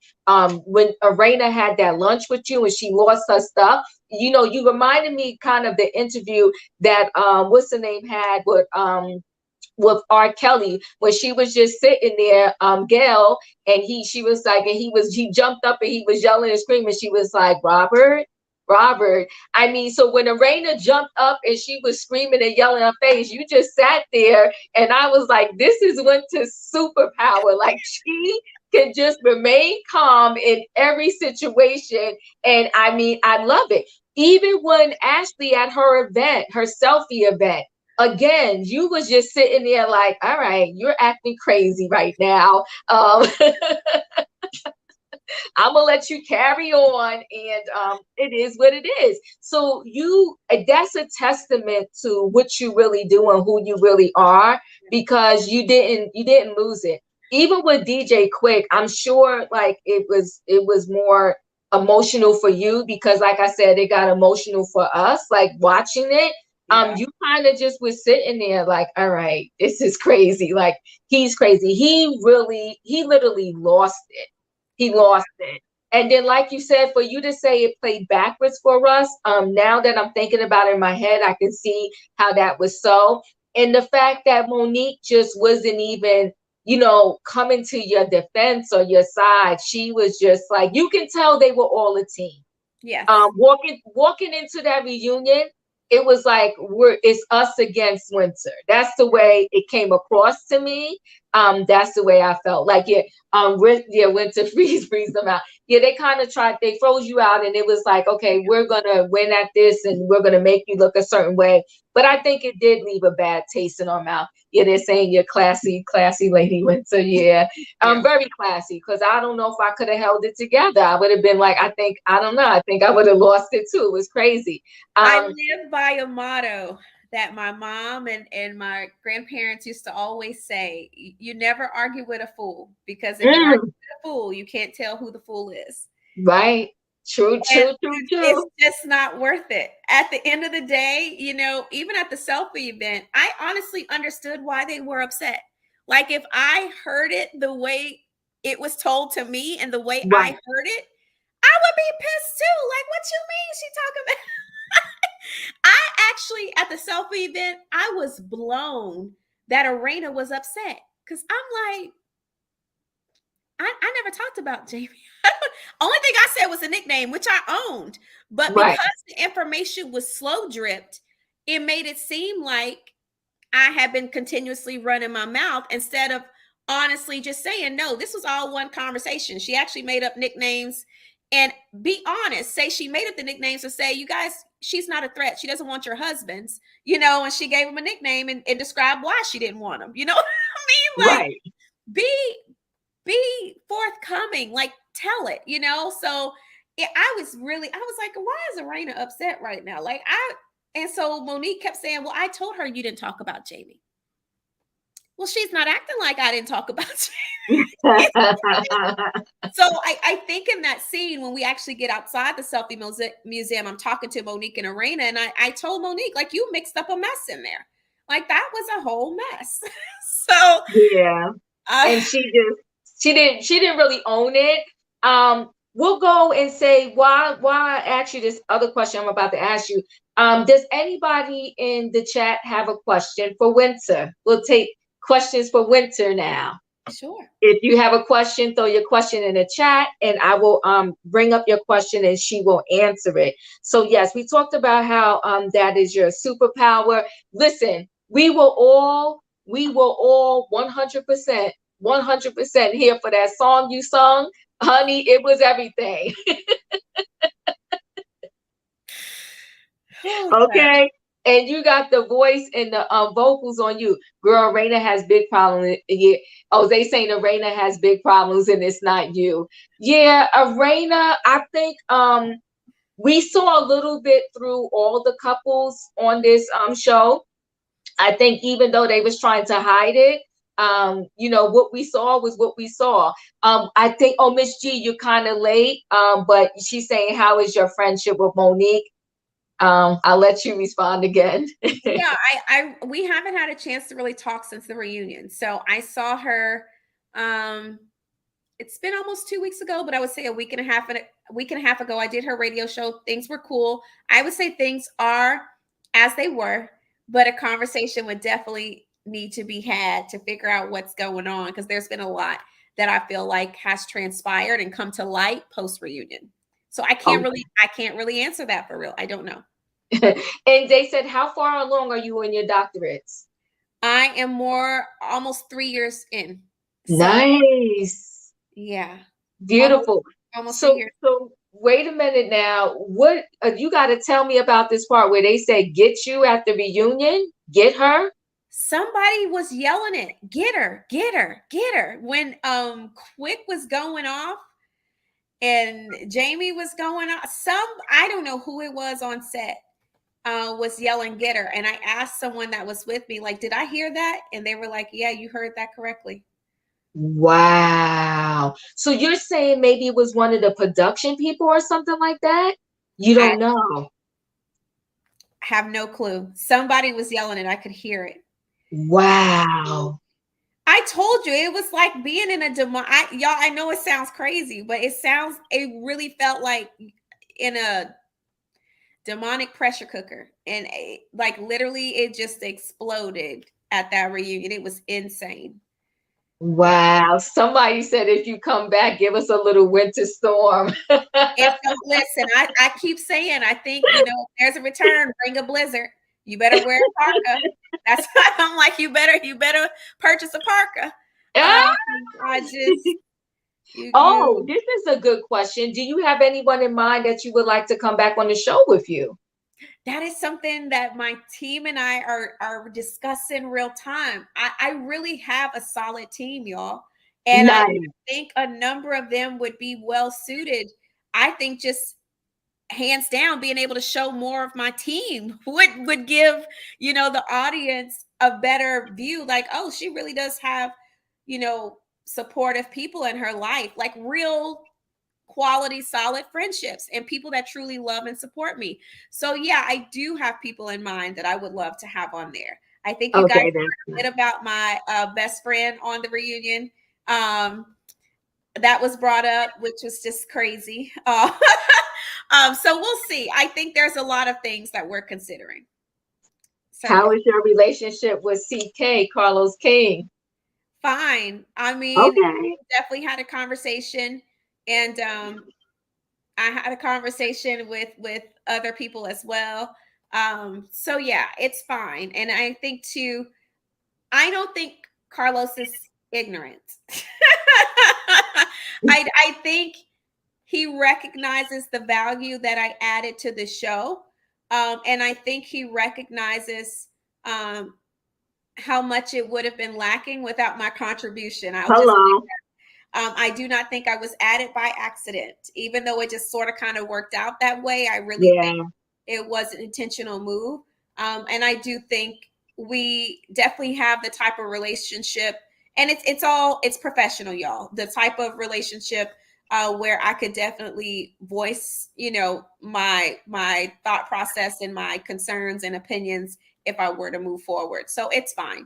S1: When Arena had that lunch with you and she lost her stuff, you reminded me kind of the interview that what's the name had with R. Kelly when she was just sitting there, Gail, and she was like, and he jumped up and he was yelling and screaming. She was like, Robert, Robert. I mean, so when Arena jumped up and she was screaming and yelling in her face, you just sat there, and I was like, this is Winter's superpower. Like she can just remain calm in every situation, and I mean, I love it. Even when Ashley at her event, her selfie event, again, you was just sitting there like, all right, you're acting crazy right now. I'm gonna let you carry on, and it is what it is. So that's a testament to what you really do and who you really are, because you didn't lose it. Even with DJ Quick, I'm sure like it was more emotional for you, because like I said, it got emotional for us, like watching it.
S2: Yeah.
S1: You kind of just was sitting there like, all right, this is crazy. Like, he's crazy. He literally lost it. He
S2: Yeah.
S1: lost it. And then, like you said, for you to say it played backwards for us, now that I'm thinking about it in my head, I can see how that was so. And the fact that Monique just wasn't even, coming to your defense or your side. She was just like, you can tell they were all a team.
S2: Yes.
S1: Walking into that reunion, it was like it's us against winter. That's the way it came across to me. That's the way I felt. Like, winter freeze them out. Yeah, they kind of they froze you out, and it was like, okay, we're gonna win at this, and we're gonna make you look a certain way. But I think it did leave a bad taste in our mouth. Yeah, they're saying you're classy Lady Winter. Yeah,
S2: Yeah.
S1: very classy, because I don't know if I could have held it together. I would have been like, I don't know. I think I would have lost it too. It was crazy.
S2: I live by a motto that my mom and my grandparents used to always say: you never argue with a fool, because if you argue with a fool, you can't tell who the fool is.
S1: Right. True.
S2: It's just not worth it. At the end of the day, even at the selfie event, I honestly understood why they were upset. Like, if I heard it the way it was told to me and the way I
S1: Right.
S2: heard it, I would be pissed too. Like, what you mean she talking about? I actually, at the selfie event, I was blown that Arena was upset, because I'm like, I never talked about Jamie. Only thing I said was a nickname, which I owned. But
S1: Right.
S2: because the information was slow dripped, it made it seem like I had been continuously running my mouth instead of honestly just saying, no, this was all one conversation. She actually made up nicknames. And be honest, say she made up the nicknames to say, you guys, she's not a threat. She doesn't want your husbands, and she gave him a nickname and described why she didn't want him. You know what I mean? Like,
S1: Right.
S2: be forthcoming, like, tell it, so I was like, why is Arena upset right now? Like, and so Monique kept saying, well, I told her you didn't talk about Jamie. Well, she's not acting like I didn't talk about Jamie. So I think in that scene, when we actually get outside the selfie museum, I'm talking to Monique and Arena, and I told Monique, like, you mixed up a mess in there. Like, that was a whole mess. So
S1: yeah. And she didn't really own it. We'll go and say why I asked you this other question I'm about to ask you. Does anybody in the chat have a question for Winter? We'll take questions for Winter now.
S2: Sure.
S1: If you have a question, throw your question in the chat, and I will bring up your question and she will answer it. So yes, we talked about how that is your superpower. Listen, we were all 100% here for that song you sung. Honey, it was everything. Okay. And you got the voice and the vocals on you. Girl, Raina has big problems. Yeah. Oh, they saying Raina has big problems and it's not you. Yeah, Raina, I think we saw a little bit through all the couples on this show. I think even though they was trying to hide it, what we saw was what we saw. I think, oh, Miss G, you're kind of late. But she's saying, how is your friendship with Monique? I'll let you respond again.
S2: Yeah, we haven't had a chance to really talk since the reunion. So I saw her. It's been almost 2 weeks ago, but I would say a week and a half ago. I did her radio show. Things were cool. I would say things are as they were, but a conversation would definitely need to be had to figure out what's going on, because there's been a lot that I feel like has transpired and come to light post reunion. So I can't really answer that for real. I don't know.
S1: And they said, how far along are you in your doctorates?
S2: I am almost 3 years in.
S1: So, nice.
S2: Yeah.
S1: Beautiful.
S2: Almost
S1: so,
S2: a year.
S1: So wait a minute now. What you got to tell me about this part where they say get you at the reunion? Get her?
S2: Somebody was yelling it, get her, get her, get her. When Quick was going off and Jamie was going off, I don't know who it was on set, was yelling, get her. And I asked someone that was with me, like, did I hear that? And they were like, yeah, you heard that correctly.
S1: Wow. So you're saying maybe it was one of the production people or something like that? You
S2: I
S1: don't know.
S2: have no clue. Somebody was yelling it. I could hear it.
S1: Wow.
S2: I told you it was like being in a y'all, I know it sounds crazy, but it really felt like in a demonic pressure cooker. And like literally it just exploded at that reunion. It was insane.
S1: Wow. Somebody said if you come back, give us a little winter storm.
S2: And so listen, I keep saying, I think, if there's a return, bring a blizzard. You better wear a parka. That's why I'm like, you better purchase a parka. I just
S1: This is a good question. Do you have anyone in mind that you would like to come back on the show with you?
S2: That is something that my team and I are discussing real time. I really have a solid team, y'all. And
S1: Nice.
S2: I think a number of them would be well suited. I think just hands down being able to show more of my team would give the audience a better view, like, oh, she really does have supportive people in her life, like real quality solid friendships and people that truly love and support me. So yeah, I do have people in mind that I would love to have on there. I think you guys heard a bit about my best friend on the reunion. That was brought up, which was just crazy. So we'll see. I think there's a lot of things that we're considering. So,
S1: how is your relationship with CK, Carlos King?
S2: Fine. I mean, definitely had a conversation, and I had a conversation with other people as well. So yeah, it's fine. And I think too, I don't think Carlos is ignorant. I think he recognizes the value that I added to the show. And I think he recognizes how much it would have been lacking without my contribution. I do not think I was added by accident, even though it just sort of kind of worked out that way. I really think it was an intentional move. And I do think we definitely have the type of relationship, and it's professional, y'all. The type of relationship where I could definitely voice, my thought process and my concerns and opinions if I were to move forward. So it's fine.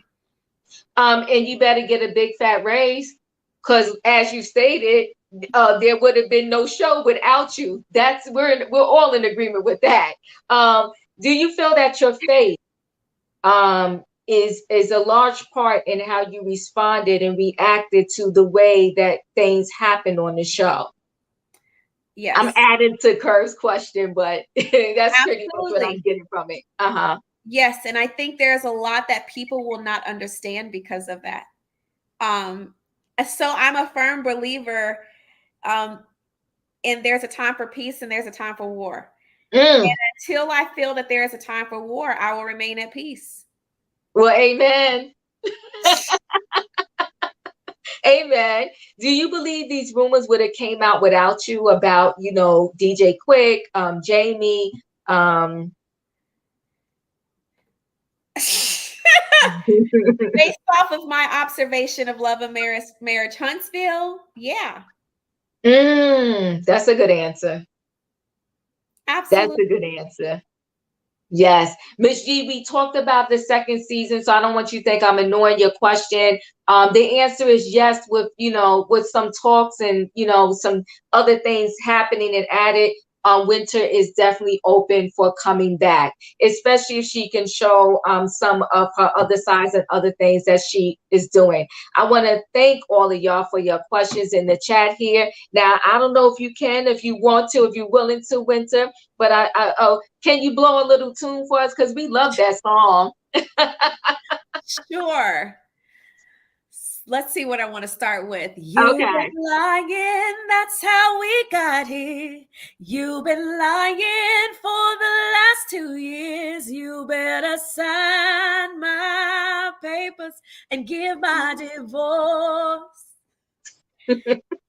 S1: And you better get a big fat raise, because as you stated, there would have been no show without you. We're all in agreement with that. Do you feel that your faith is a large part in how you responded and reacted to the way that things happened on the show?
S2: Yes.
S1: I'm adding to Curve's question, but that's pretty much what I'm getting from it.
S2: Yes, and I think there's a lot that people will not understand because of that. So I'm a firm believer, and there's a time for peace and there's a time for war. And until I feel that there is a time for war, I will remain at peace.
S1: Well, amen. Amen. Do you believe these rumors would have came out without you about, DJ Quick, Jamie?
S2: Based off of my observation of Love and Marriage Huntsville, yeah.
S1: That's a good answer.
S2: Absolutely.
S1: That's a good answer. Yes. Ms. G, we talked about the second season, so I don't want you to think I'm ignoring your question. The answer is yes, with some talks and, some other things happening and added. Winter is definitely open for coming back, especially if she can show some of her other sides and other things that she is doing. I want to thank all of y'all for your questions in the chat here. Now, I don't know if you can, if you want to, if you're willing to, Winter, but can you blow a little tune for us? Because we love that song.
S2: Sure. let's see what I want to start with. You've
S1: Okay.
S2: been lying, that's how we got here. You've been lying for the last 2 years. You better sign my papers and give my divorce.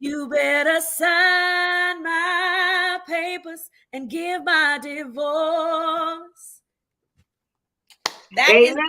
S2: You better sign my papers and give my divorce. That is
S1: Amen.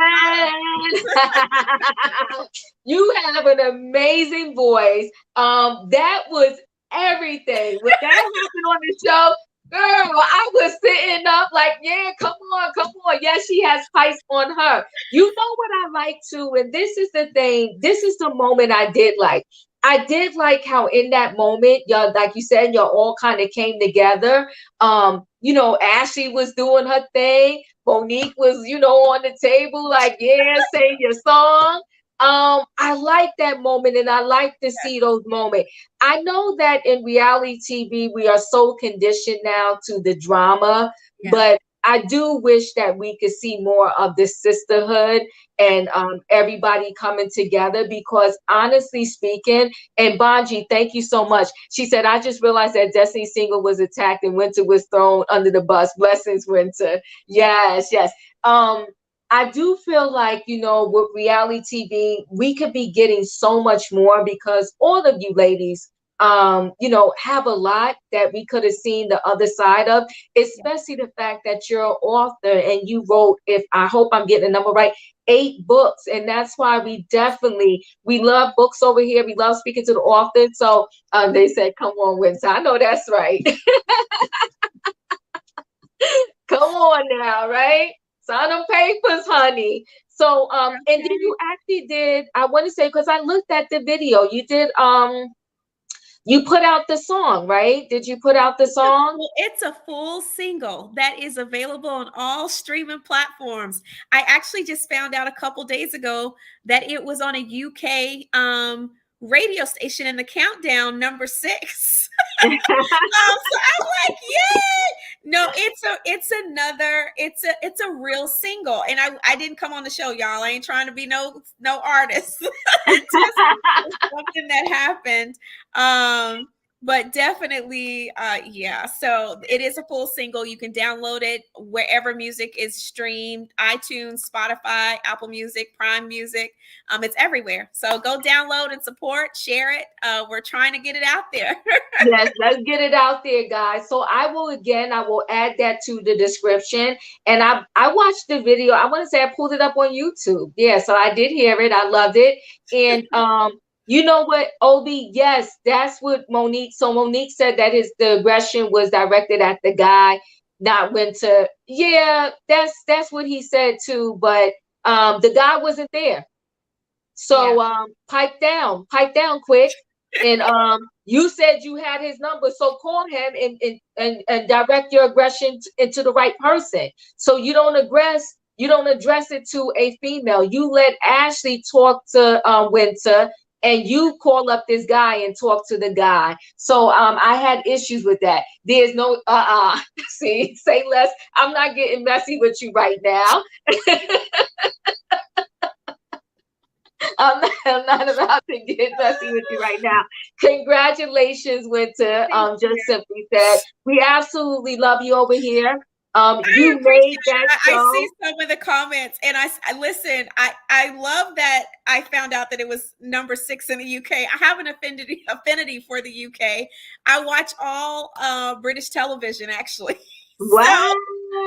S1: You have an amazing voice. That was everything. When that happened on the show, girl, I was sitting up like, yeah, come on, come on. Yes, she has pipes on her. You know what I like too, and this is the thing. This is the moment I did like. I did like how in that moment, y'all, like you said, y'all all kind of came together. Ashley was doing her thing. Monique was, on the table, like, yeah, say your song. I like that moment and I like to see those moments. I know that in reality TV, we are so conditioned now to the drama, but I do wish that we could see more of the sisterhood and everybody coming together because honestly speaking, and Bonji, thank you so much. She said, I just realized that Destiny Single was attacked and Winter was thrown under the bus. Blessings, Winter. Yes, yes. I do feel like, with reality TV, we could be getting so much more because all of you ladies, have a lot that we could have seen the other side of, especially the fact that you're an author and you wrote, if I hope I'm getting the number right, 8 books. And that's why we love books over here. We love speaking to the author. So they said, come on, Winter. I know that's right. Come on now, right? Sign them papers, honey. So, and then you actually did, I want to say, because I looked at the video, you put out the song, right? Did you put out the song?
S2: It's a full single that is available on all streaming platforms. I actually just found out a couple days ago that it was on a UK radio station in the countdown number 6. So I'm like, yay! No, it's a real single. And I didn't come on the show, y'all. I ain't trying to be no artist. Just something that happened. But definitely, so it is a full single. You can download it wherever music is streamed: iTunes, Spotify, Apple Music, Prime Music. It's everywhere. So go download and support, share it. We're trying to get it out there.
S1: Yes, let's get it out there, guys. So I will add that to the description. And I watched the video. I want to say I pulled it up on YouTube. Yeah, so I did hear it. I loved it. And you know what, Obi? Yes, that's what Monique. So Monique said that the aggression was directed at the guy, not Winter. Yeah, that's what he said too. But the guy wasn't there. So pipe down quick. And you said you had his number, so call him and direct your aggression into the right person. So you don't address it to a female. You let Ashley talk to Winter, and you call up this guy and talk to the guy. So I had issues with that. There's no see, say less. I'm not getting messy with you right now. I'm not about to get messy with you right now. Congratulations, Winter. Just simply said, we absolutely love you over here. You made that show.
S2: I see some of the comments, and I listen. I love that I found out that it was number 6 in the UK. I have an affinity for the UK. I watch all British television, actually.
S1: Wow.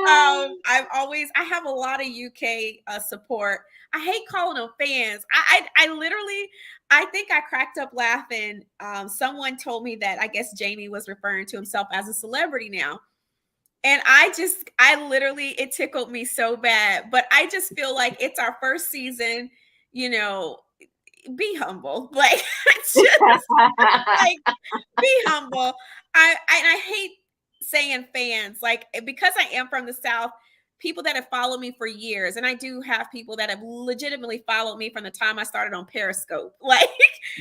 S2: So, I have a lot of UK support. I hate calling them fans. I literally, I think I cracked up laughing. Someone told me that I guess Jamie was referring to himself as a celebrity now. And I literally, it tickled me so bad, but I just feel like it's our first season, be humble. Like, just like, be humble. I hate saying fans, like, because I am from the South, people that have followed me for years, and I do have people that have legitimately followed me from the time I started on Periscope. Like,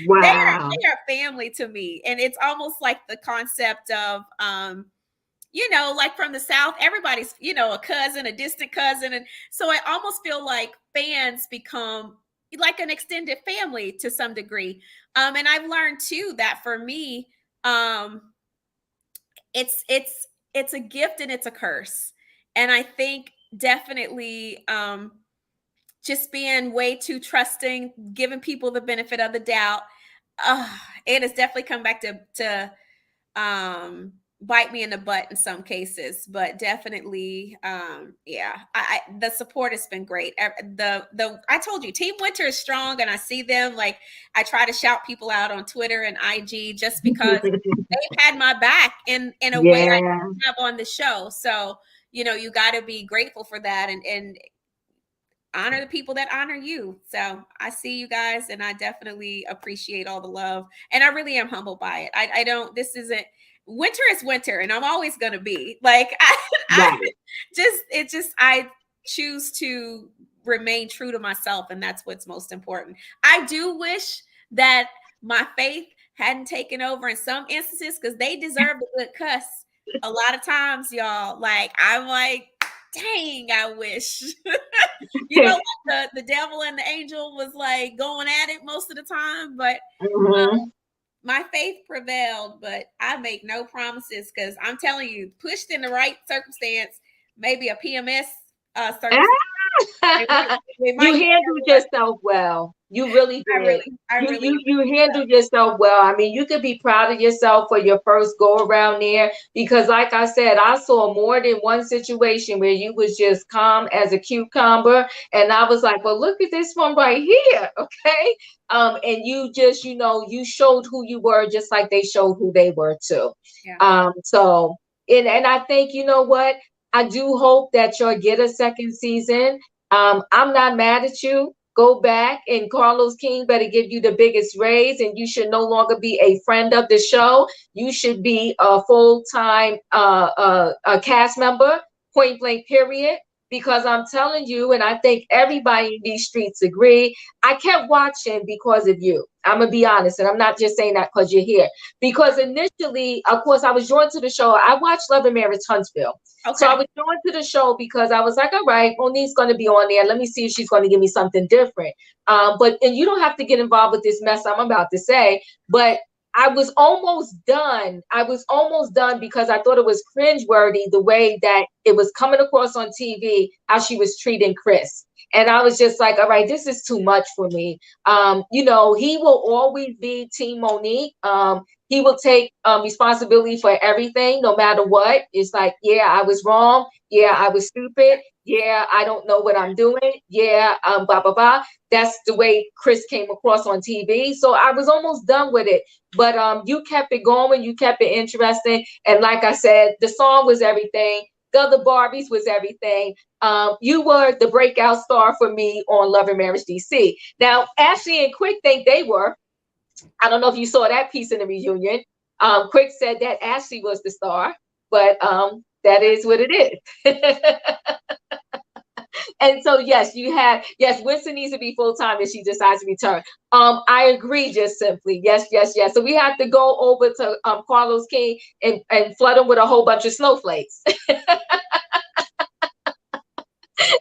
S1: wow.
S2: they are family to me. And it's almost like the concept of, like from the South, everybody's, a cousin, a distant cousin. And so I almost feel like fans become like an extended family to some degree. And I've learned too that for me, it's it's a gift and it's a curse. And I think definitely just being way too trusting, giving people the benefit of the doubt, uh, it has definitely come back to bite me in the butt in some cases. But definitely, yeah, the support has been great. The I told you, Team Winter is strong, and I see them. Like, I try to shout people out on Twitter and IG just because they've had my back in a way I
S1: Yeah.
S2: didn't have on the show. So, you got to be grateful for that, and honor the people that honor you. So I see you guys, and I definitely appreciate all the love, and I really am humbled by it. I don't, this isn't, winter is winter, and I'm always going to be like, I
S1: Right.
S2: I choose to remain true to myself, and that's what's most important. I do wish that my faith hadn't taken over in some instances, because they deserve a good cuss a lot of times, y'all. Like, I'm like, dang, I wish. The devil and the angel was like going at it most of the time, but
S1: Mhm.
S2: my faith prevailed. But I make no promises, because I'm telling you, pushed in the right circumstance, maybe a PMS circumstance, it
S1: You
S2: might be
S1: handled yourself well. You really did.
S2: I
S1: You
S2: really
S1: you you handled yourself well. I mean, you could be proud of yourself for your first go around there, because like I said, I saw more than one situation where you was just calm as a cucumber, and I was like, well, look at this one right here, okay? And you just, you showed who you were, just like they showed who they were too.
S2: yeah.
S1: So, and I think, you know what? I do hope that you'll get a second season. I'm not mad at you. Go back, and Carlos King better give you the biggest raise, and you should no longer be a friend of the show. You should be a full-time a cast member, point blank, period. Because I'm telling you, and I think everybody in these streets agree, I kept watching because of you. I'm gonna be honest, and I'm not just saying that because you're here. Because initially, of course, I was drawn to the show. I watched Love and Marriage Huntsville. So I
S2: Okay.
S1: was drawn to the show because I was like, all right, Monique's going to be on there. Let me see if she's going to give me something different. And you don't have to get involved with this mess I'm about to say, but I was almost done. I was almost done because I thought it was cringeworthy the way that it was coming across on TV, how she was treating Chris. And I was just like, all right, this is too much for me. He will always be Team Monique. He will take responsibility for everything, no matter what. It's like, yeah, I was wrong. Yeah, I was stupid. Yeah, I don't know what I'm doing. Yeah, blah, blah, blah. That's the way Chris came across on TV. So I was almost done with it. But you kept it going. You kept it interesting. And like I said, the song was everything. The other Barbies was everything. You were the breakout star for me on Love and Marriage DC. Now, Ashley and Quick think they were. I don't know if you saw that piece in the reunion. Quick said that Ashley was the star, but that is what it is. And so, yes, Winston needs to be full time if she decides to return. I agree, just simply. Yes, yes, yes. So we have to go over to Carlos King and flood him with a whole bunch of snowflakes.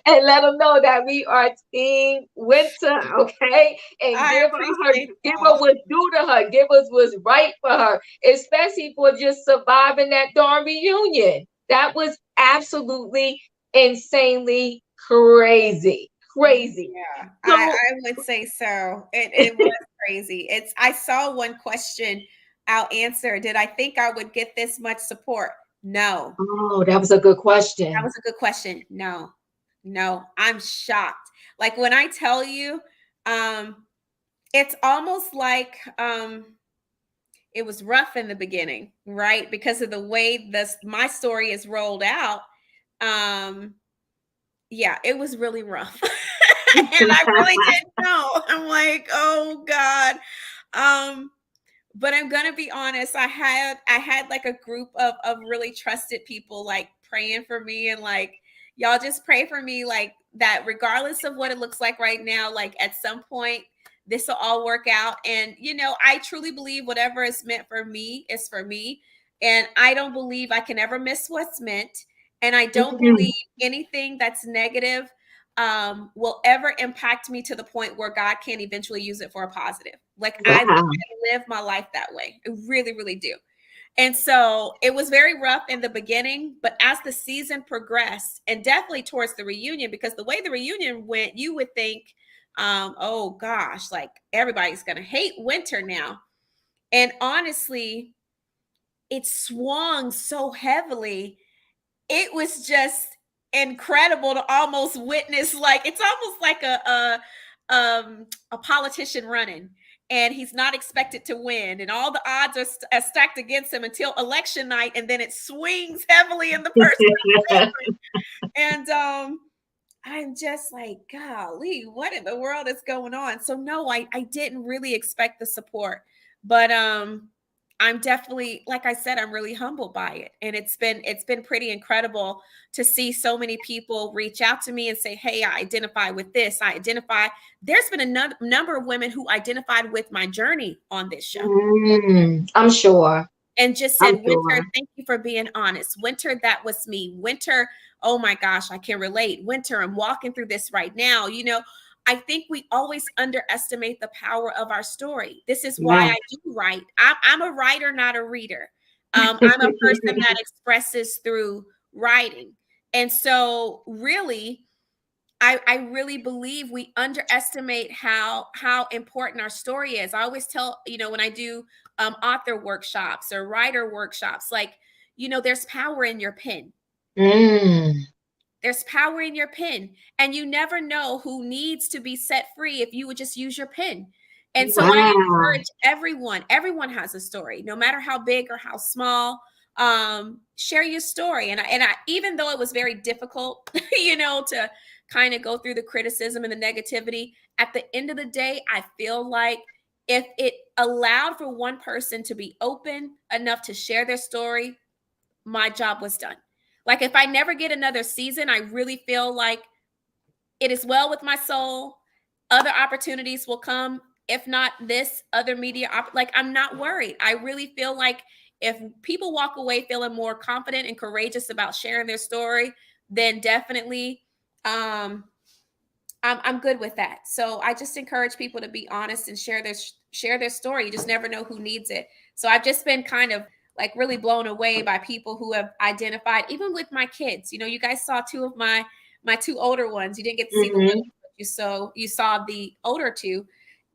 S1: And let them know that we are Team Winter, okay? And
S2: I
S1: give
S2: appreciate
S1: her what's due to her, give us what's right for her, especially for just surviving that darn reunion. That was absolutely insanely crazy, crazy.
S2: Yeah, I
S1: So,
S2: would say so. It was crazy. I saw one question I'll answer. Did I think I would get this much support? No.
S1: oh, that was a good
S2: That
S1: question.
S2: was a good question. No. No, I'm shocked. Like, when I tell you, um, it's almost like it was rough in the beginning, right? Because of the way my story is rolled out. Um, yeah, it was really rough. And I really didn't know. I'm like, oh God. Um, but I'm gonna be honest, I had like a group of really trusted people like praying for me, and like, y'all just pray for me, like, that regardless of what it looks like right now, like, at some point this will all work out. And I truly believe whatever is meant for me is for me. And I don't believe I can ever miss what's meant. And I don't believe anything that's negative will ever impact me to the point where God can eventually use it for a positive. Like I
S1: Wow.
S2: live my life that way. I really, really do. And so it was very rough in the beginning, but as the season progressed, and definitely towards the reunion, because the way the reunion went, you would think, oh gosh, like everybody's going to hate winter now. And honestly, it swung so heavily. It was just incredible to almost witness. Like it's almost like a politician running, and he's not expected to win, and all the odds are stacked against him until election night, and then it swings heavily in the person's favor. And I'm just like, golly, what in the world is going on? So no, I didn't really expect the support, but I'm definitely, like I said, I'm really humbled by it. And it's been pretty incredible to see so many people reach out to me and say, hey, I identify with this. There's been a number of women who identified with my journey on this show.
S1: I'm sure.
S2: And just
S1: I'm
S2: said, Winter,
S1: sure.
S2: thank you for being honest. Winter, that was me. Winter, oh my gosh, I can relate. Winter, I'm walking through this right now. You know, I think we always underestimate the power of our story. This is why
S1: Yeah.
S2: I do write. I'm a writer, not a reader. I'm a person that expresses through writing. And so really, I really believe we underestimate how important our story is. I always tell, you know, when I do author workshops or writer workshops, like, you know, there's power in your pen.
S1: Mm.
S2: There's power in your pen, and you never know who needs to be set free if you would just use your pen. And so I
S1: Wow.
S2: encourage everyone has a story, no matter how big or how small. Share your story. And I, even though it was very difficult, you know, to kind of go through the criticism and the negativity, at the end of the day, I feel like if it allowed for one person to be open enough to share their story, my job was done. Like if I never get another season, I really feel like it is well with my soul. Other opportunities will come. If not this, other media, like I'm not worried. I really feel like if people walk away feeling more confident and courageous about sharing their story, then definitely I'm good with that. So I just encourage people to be honest and share their story. You just never know who needs it. So I've just been kind of like really blown away by people who have identified, even with my kids. You know, you guys saw two of my two older ones. You didn't get to see the little, but you saw the older two,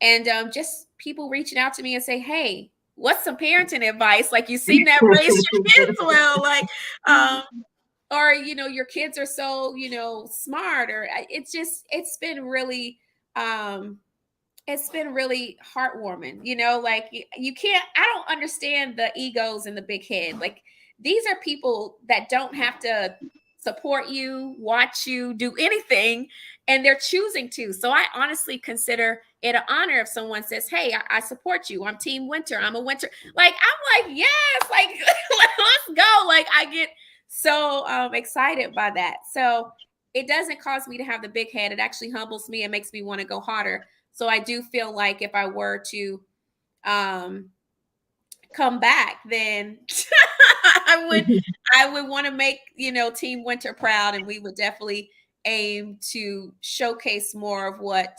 S2: and just people reaching out to me and say, "Hey, what's some parenting advice? Like you seem to have raised your kids well, like or you know your kids are so, you know, smart." Or it's been really heartwarming, you know, like you can't, I don't understand the egos and the big head. Like these are people that don't have to support you, watch you, do anything, and they're choosing to. So I honestly consider it an honor if someone says, hey, I support you, I'm team winter, I'm a winter. Like I'm like, yes, like let's go. Like I get so excited by that. So it doesn't cause me to have the big head. It actually humbles me and makes me want to go harder. So I do feel like if I were to come back, then I would want to make, you know, Team Winter proud, and we would definitely aim to showcase more of what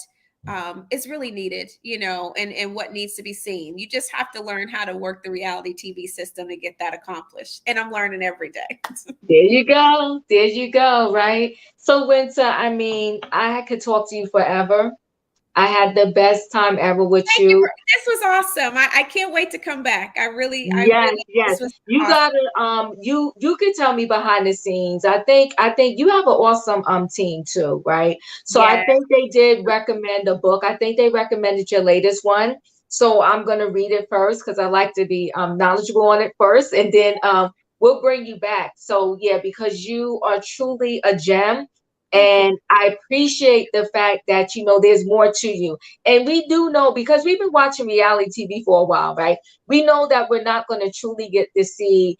S2: is really needed, you know, and what needs to be seen. You just have to learn how to work the reality TV system to get that accomplished. And I'm learning every day.
S1: There you go. There you go. Right. So, Winter, I mean, I could talk to you forever. I had the best time ever with
S2: Thank you
S1: you.
S2: for this was awesome. I can't wait to come back. I
S1: Yes,
S2: really,
S1: yes.
S2: this was
S1: You
S2: awesome.
S1: gotta you could tell me behind the scenes. I think you have an awesome team too, right? So I
S2: Yeah.
S1: think they did recommend a book. I think they recommended your latest one. So I'm gonna read it first because I like to be knowledgeable on it first, and then we'll bring you back. So yeah, because you are truly a gem.
S2: Thank you.
S1: And I appreciate the fact that you know there's more to you. And we do know because we've been watching reality TV for a while, right? We know that we're not going to truly get to see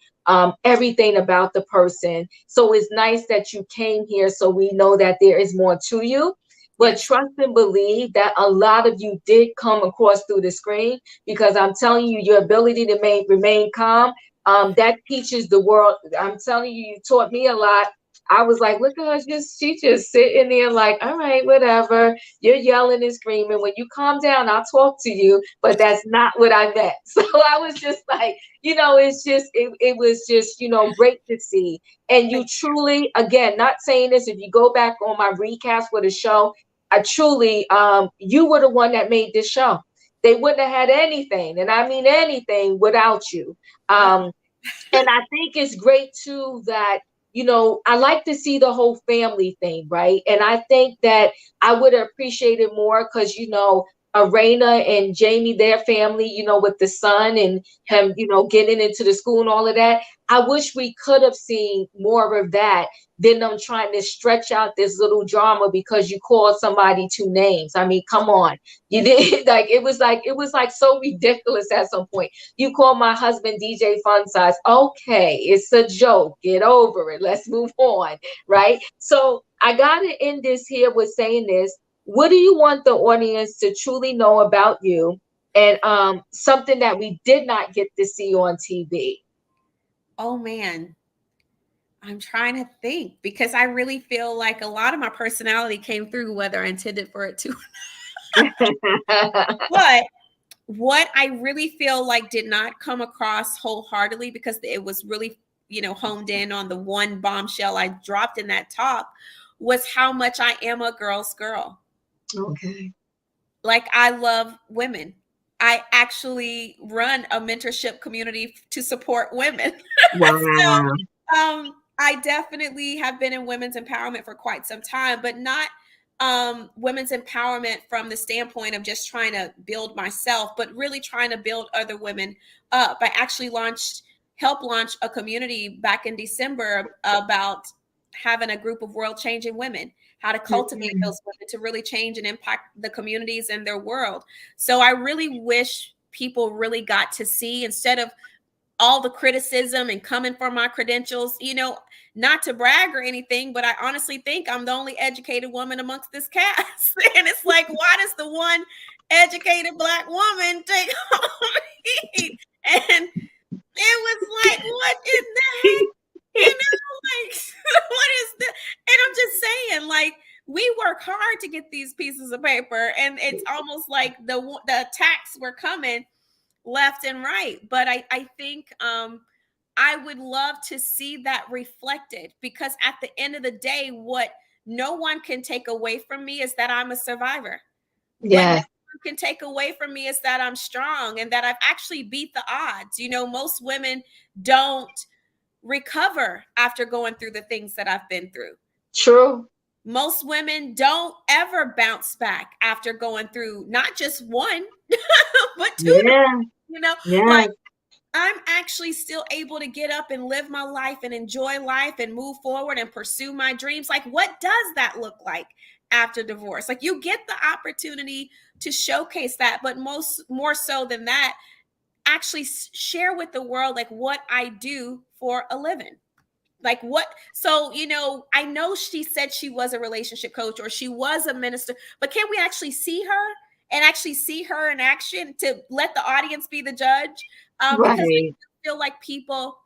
S1: everything about the person. So it's nice that you came here so we know that there is more to you. But
S2: Yes.
S1: trust and believe that a lot of you did come across through the screen because I'm telling you, your ability to remain calm, that teaches the world. I'm telling you, you taught me a lot I was like, look at her, she just sitting there like, all right, whatever. You're yelling and screaming. When you calm down, I'll talk to you. But that's not what I meant. So I was just like, it was just, great to see. And you truly, again, not saying this, if you go back on my recast for the show, I truly, you were the one that made this show. They wouldn't have had anything, and I mean anything, without you. And I think it's great too that, I like to see the whole family thing, right? And I think that I would appreciate it more because, Arena and Jamie, their family, with the son and him, getting into the school and all of that. I wish we could have seen more of that than them trying to stretch out this little drama because you called somebody two names. I mean, come on. You did like so ridiculous at some point. You call my husband DJ Fun Size. Okay, it's a joke. Get over it. Let's move on. Right. So I gotta end this here with saying this. What do you want the audience to truly know about you? And something that we did not get to see on TV.
S2: Oh man. I'm trying to think because I really feel like a lot of my personality came through whether I intended for it to. But what I really feel like did not come across wholeheartedly because it was really, honed in on the one bombshell I dropped in that talk was how much I am a girl's girl.
S1: Okay.
S2: Like I love women. I actually run a mentorship community to support women.
S1: Wow.
S2: So, I definitely have been in women's empowerment for quite some time, but not women's empowerment from the standpoint of just trying to build myself, but really trying to build other women up. I actually helped launch a community back in December about having a group of world-changing women, how to cultivate those women to really change and impact the communities and their world. So I really wish people really got to see, instead of all the criticism and coming for my credentials, not to brag or anything, but I honestly think I'm the only educated woman amongst this cast. And it's like, why does the one educated Black woman take home me? And it was like, what in the heck? Like, what is that? And I'm just saying, like, we work hard to get these pieces of paper, and it's almost like the attacks were coming left and right. But I think I would love to see that reflected, because at the end of the day, what no one can take away from me is that I'm a survivor. What no one can take away from me is that I'm strong and that I've actually beat the odds. Most women don't recover after going through the things that I've been through.
S1: True.
S2: Most women don't ever bounce back after going through not just one, but two. Like, I'm actually still able to get up and live my life and enjoy life and move forward and pursue my dreams. Like, what does that look like after divorce? Like, you get the opportunity to showcase that, but more so than that, actually share with the world, like, what I do for a living. Like, what? So, I know she said she was a relationship coach or she was a minister, but can we actually see her and actually see her in action to let the audience be the judge? Because I feel like people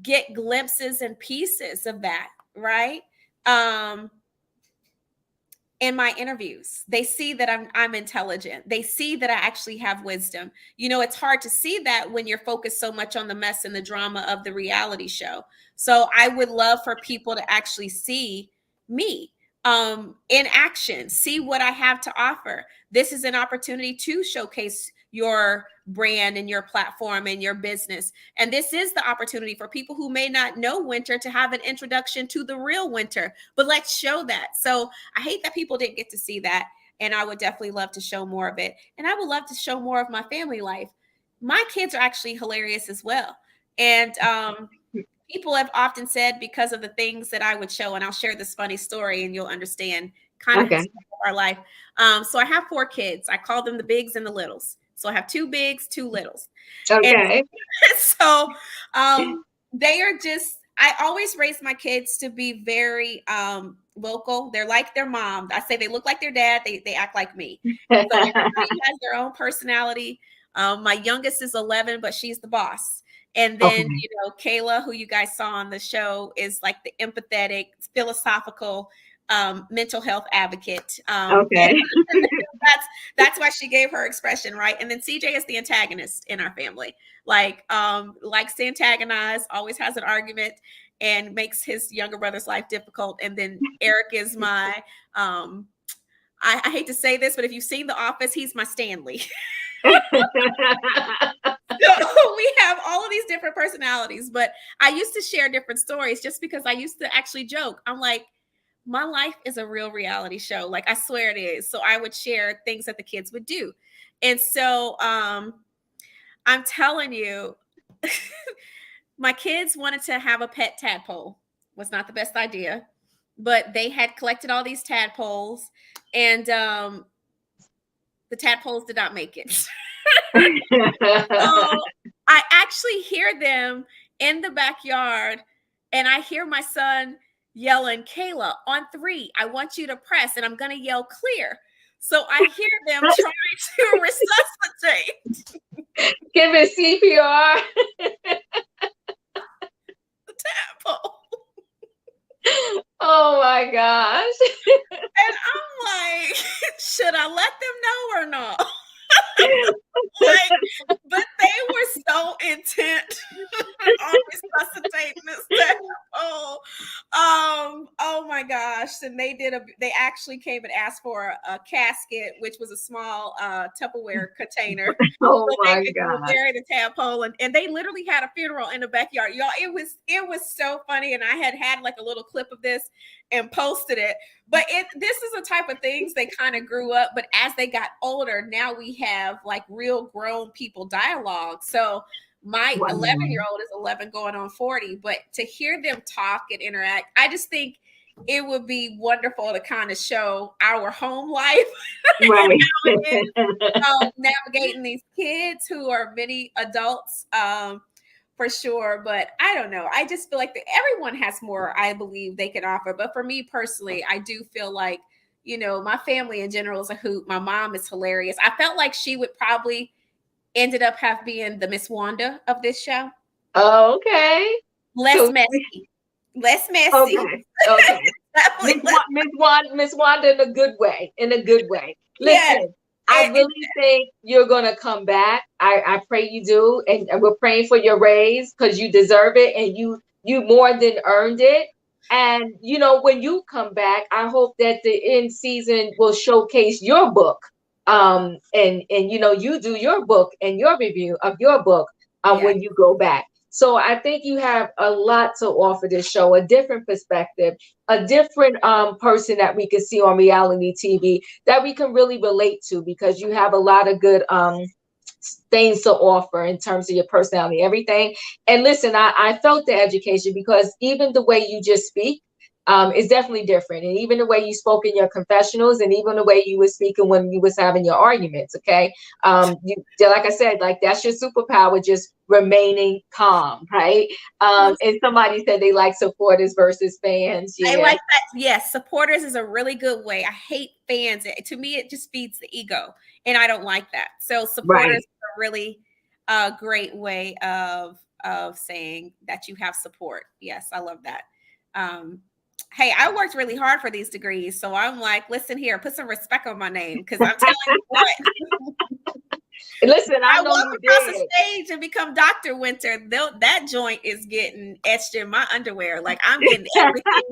S2: get glimpses and pieces of that, right? In my interviews, they see that I'm intelligent. They see that I actually have wisdom. It's hard to see that when you're focused so much on the mess and the drama of the reality show. So I would love for people to actually see me in action, see what I have to offer. This is an opportunity to showcase your brand and your platform and your business. And this is the opportunity for people who may not know Winter to have an introduction to the real Winter, but let's show that. So I hate that people didn't get to see that. And I would definitely love to show more of it. And I would love to show more of my family life. My kids are actually hilarious as well. And people have often said, because of the things that I would show, and I'll share this funny story and you'll understand kind of our life. So I have 4 kids. I call them the bigs and the littles. So I have 2 bigs, 2 littles.
S1: Okay.
S2: And so they are just, I always raise my kids to be very vocal. They're like their mom. I say they look like their dad. They act like me. So everybody has their own personality. My youngest is 11, but she's the boss. And
S1: Okay.
S2: then, Kayla, who you guys saw on the show, is like the empathetic, philosophical, mental health advocate.
S1: Okay.
S2: That's why she gave her expression, right? And then CJ is the antagonist in our family. Likes to antagonize, always has an argument, and makes his younger brother's life difficult. And then Eric is my I hate to say this, but if you've seen The Office, he's my Stanley. So we have all of these different personalities, but I used to share different stories just because I used to actually joke. I'm like, my life is a real reality show. Like, I swear it is. So I would share things that the kids would do. And so I'm telling you, my kids wanted to have a pet tadpole. Was not the best idea, but they had collected all these tadpoles, and the tadpoles did not make it. So I actually hear them in the backyard, and I hear my son yelling, Kayla, on 3, I want you to press, and I'm going to yell clear. So I hear them trying to resuscitate
S1: Give it CPR.
S2: the tadpole.
S1: Oh my gosh.
S2: And I'm like, should I let them know or not? But they were so intent on resuscitating this tadpole. Oh my gosh. And they actually came and asked for a casket, which was a small Tupperware container.
S1: Oh
S2: so
S1: my
S2: they could
S1: God.
S2: bury the tadpole. And they literally had a funeral in the backyard. Y'all, it was so funny. And I had like a little clip of this and posted it. But this is the type of things they kind of grew up. But as they got older, now we have like real grown people dialogue. So my 11-year-old is 11 going on 40. But to hear them talk and interact, I just think it would be wonderful to kind of show our home life.
S1: Right.
S2: Navigating these kids who are many adults. For sure. But I don't know. I just feel like everyone has more, I believe, they can offer. But for me personally, I do feel like, my family in general is a hoot. My mom is hilarious. I felt like she would probably ended up being the Miss Wanda of this show.
S1: Oh, okay.
S2: Less messy.
S1: Okay. Miss Wanda in a good way. Listen. Yes. I really think you're going to come back. I pray you do. And we're praying for your raise because you deserve it. And you more than earned it. And, when you come back, I hope that the end season will showcase your book. And you do your book and your review of your book when you go back. So I think you have a lot to offer this show, a different perspective, a different person that we can see on reality TV that we can really relate to, because you have a lot of good things to offer in terms of your personality, everything. And listen, I felt the education, because even the way you just speak is definitely different. And even the way you spoke in your confessionals, and even the way you were speaking when you was having your arguments. Okay. Like I said, like that's your superpower, just remaining calm. Right. And somebody said they like supporters versus fans. Yeah.
S2: I like that. Yes. Supporters is a really good way. I hate fans. To me, it just feeds the ego, and I don't like that. So supporters is a really great way of saying that you have support. Yes. I love that. Hey, I worked really hard for these degrees. So I'm like, listen here, put some respect on my name, because I'm telling you what.
S1: Listen, I know
S2: walk
S1: you
S2: across
S1: did.
S2: the stage and become Dr. Winter. That joint is getting etched in my underwear. Like, I'm getting everything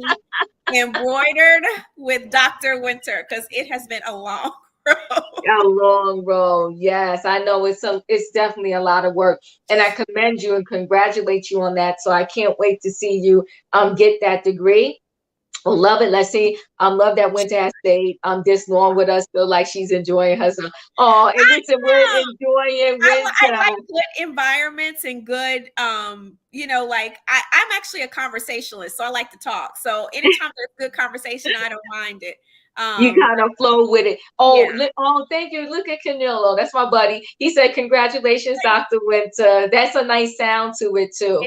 S2: embroidered with Dr. Winter, because it has been a long road.
S1: A long road. Yes, I know it's definitely a lot of work, and I commend you and congratulate you on that. So I can't wait to see you get that degree. Love it. Let's see. Love that Winter has stayed this long with us. Feel like she's enjoying herself. Oh, and listen, we're enjoying Winter.
S2: I like good environments and good, like I'm actually a conversationalist, so I like to talk. So anytime there's good conversation, I don't mind it.
S1: You kind of flow with it. Thank you. Look at Canelo. That's my buddy. He said, "Congratulations, Dr. Winter." That's a nice sound to it too.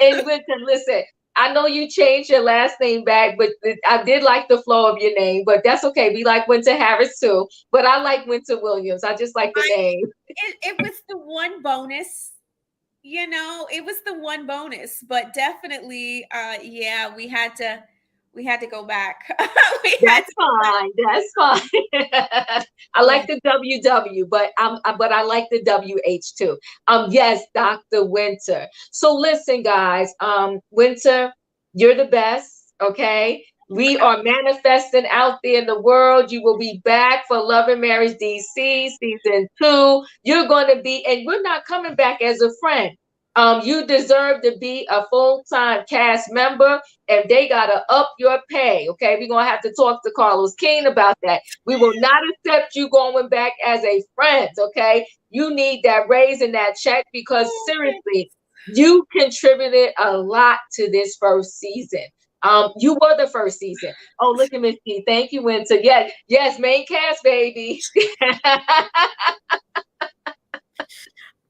S1: And Winter, listen. I know you changed your last name back, but I did like the flow of your name, but that's okay. We like Winter Harris too, but I like Winter Williams. I just like the name.
S2: It was the one bonus it was the one bonus, but definitely, yeah, we had to go back. we had
S1: That's
S2: to go back.
S1: fine. That's fine. I
S2: Yeah.
S1: like the WW, but I like the WH too. Yes, Dr. Winter. So listen, guys. Winter, you're the best. Okay. We are manifesting out there in the world. You will be back for Love and Marriage DC season 2. You're going to be, and we're not coming back as a friend. You deserve to be a full-time cast member, and they gotta up your pay. Okay, we're gonna have to talk to Carlos King about that. We will not accept you going back as a friend. Okay, you need that raise in that check because
S2: Oh,
S1: seriously, you contributed a lot to this first season. You were the first season. Oh, look at Miss T. Thank you, Winter. Yes, yes, main cast, baby.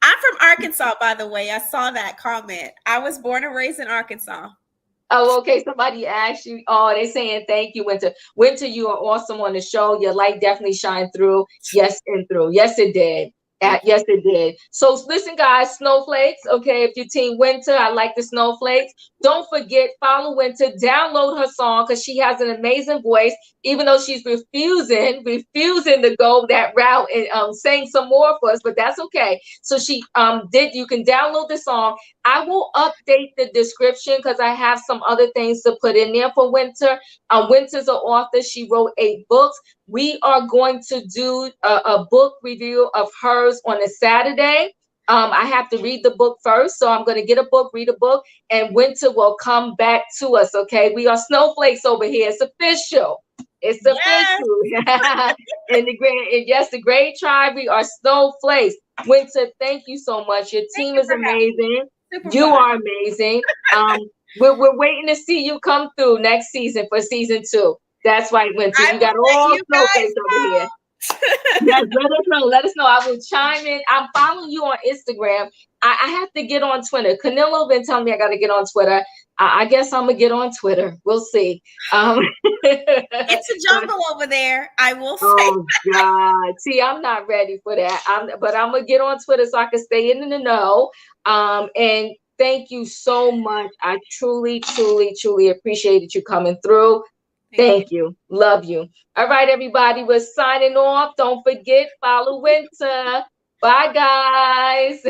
S2: I'm from Arkansas, by the way. I saw that comment. I was born and raised in Arkansas.
S1: Oh, okay. Somebody asked you. Oh, they saying thank you, Winter. Winter, you are awesome on the show. Your light definitely shined through. Yes, and through. Yes, it did.
S2: Thank you.
S1: Yes, it did. So listen, guys, snowflakes. Okay, if you're Team Winter, I like the snowflakes. Don't forget, follow Winter. Download her song because she has an amazing voice. Even though she's refusing to go that route and sing some more for us, but that's okay. So she did. You can download the song. I will update the description because I have some other things to put in there for Winter. Winter's an author. She wrote 8 books. We are going to do a book review of hers on a Saturday. I have to read the book first, so I'm going to get a book, read a book, and Winter will come back to us. Okay, we are snowflakes over here. It's official. It's
S2: Yes.
S1: official. Yes, the Great Tribe. We are snowflakes. Winter, thank you so much. Your
S2: Thank
S1: team
S2: you
S1: is
S2: for having me.
S1: amazing.
S2: Super
S1: You
S2: fun.
S1: are amazing. We're waiting to see you come through next season for season 2. That's right, Winter.
S2: I
S1: You
S2: will
S1: got
S2: let
S1: all
S2: you
S1: snowflakes over here.
S2: guys
S1: Yes,
S2: know.
S1: let us know. Let us know. I will chime in. I'm following you on Instagram. I have to get on Twitter. Canelo been telling me I got to get on Twitter. I guess I'm gonna get on Twitter. We'll see.
S2: It's a
S1: But
S2: jungle over there, I will say.
S1: oh God, see, I'm not ready for that. But I'm gonna get on Twitter so I can stay in the know. And thank you so much. I truly, truly, truly appreciated you coming through.
S2: Thank you.
S1: Thank you. Love you. All right, everybody. We're signing off. Don't forget, follow Winter. Bye, guys.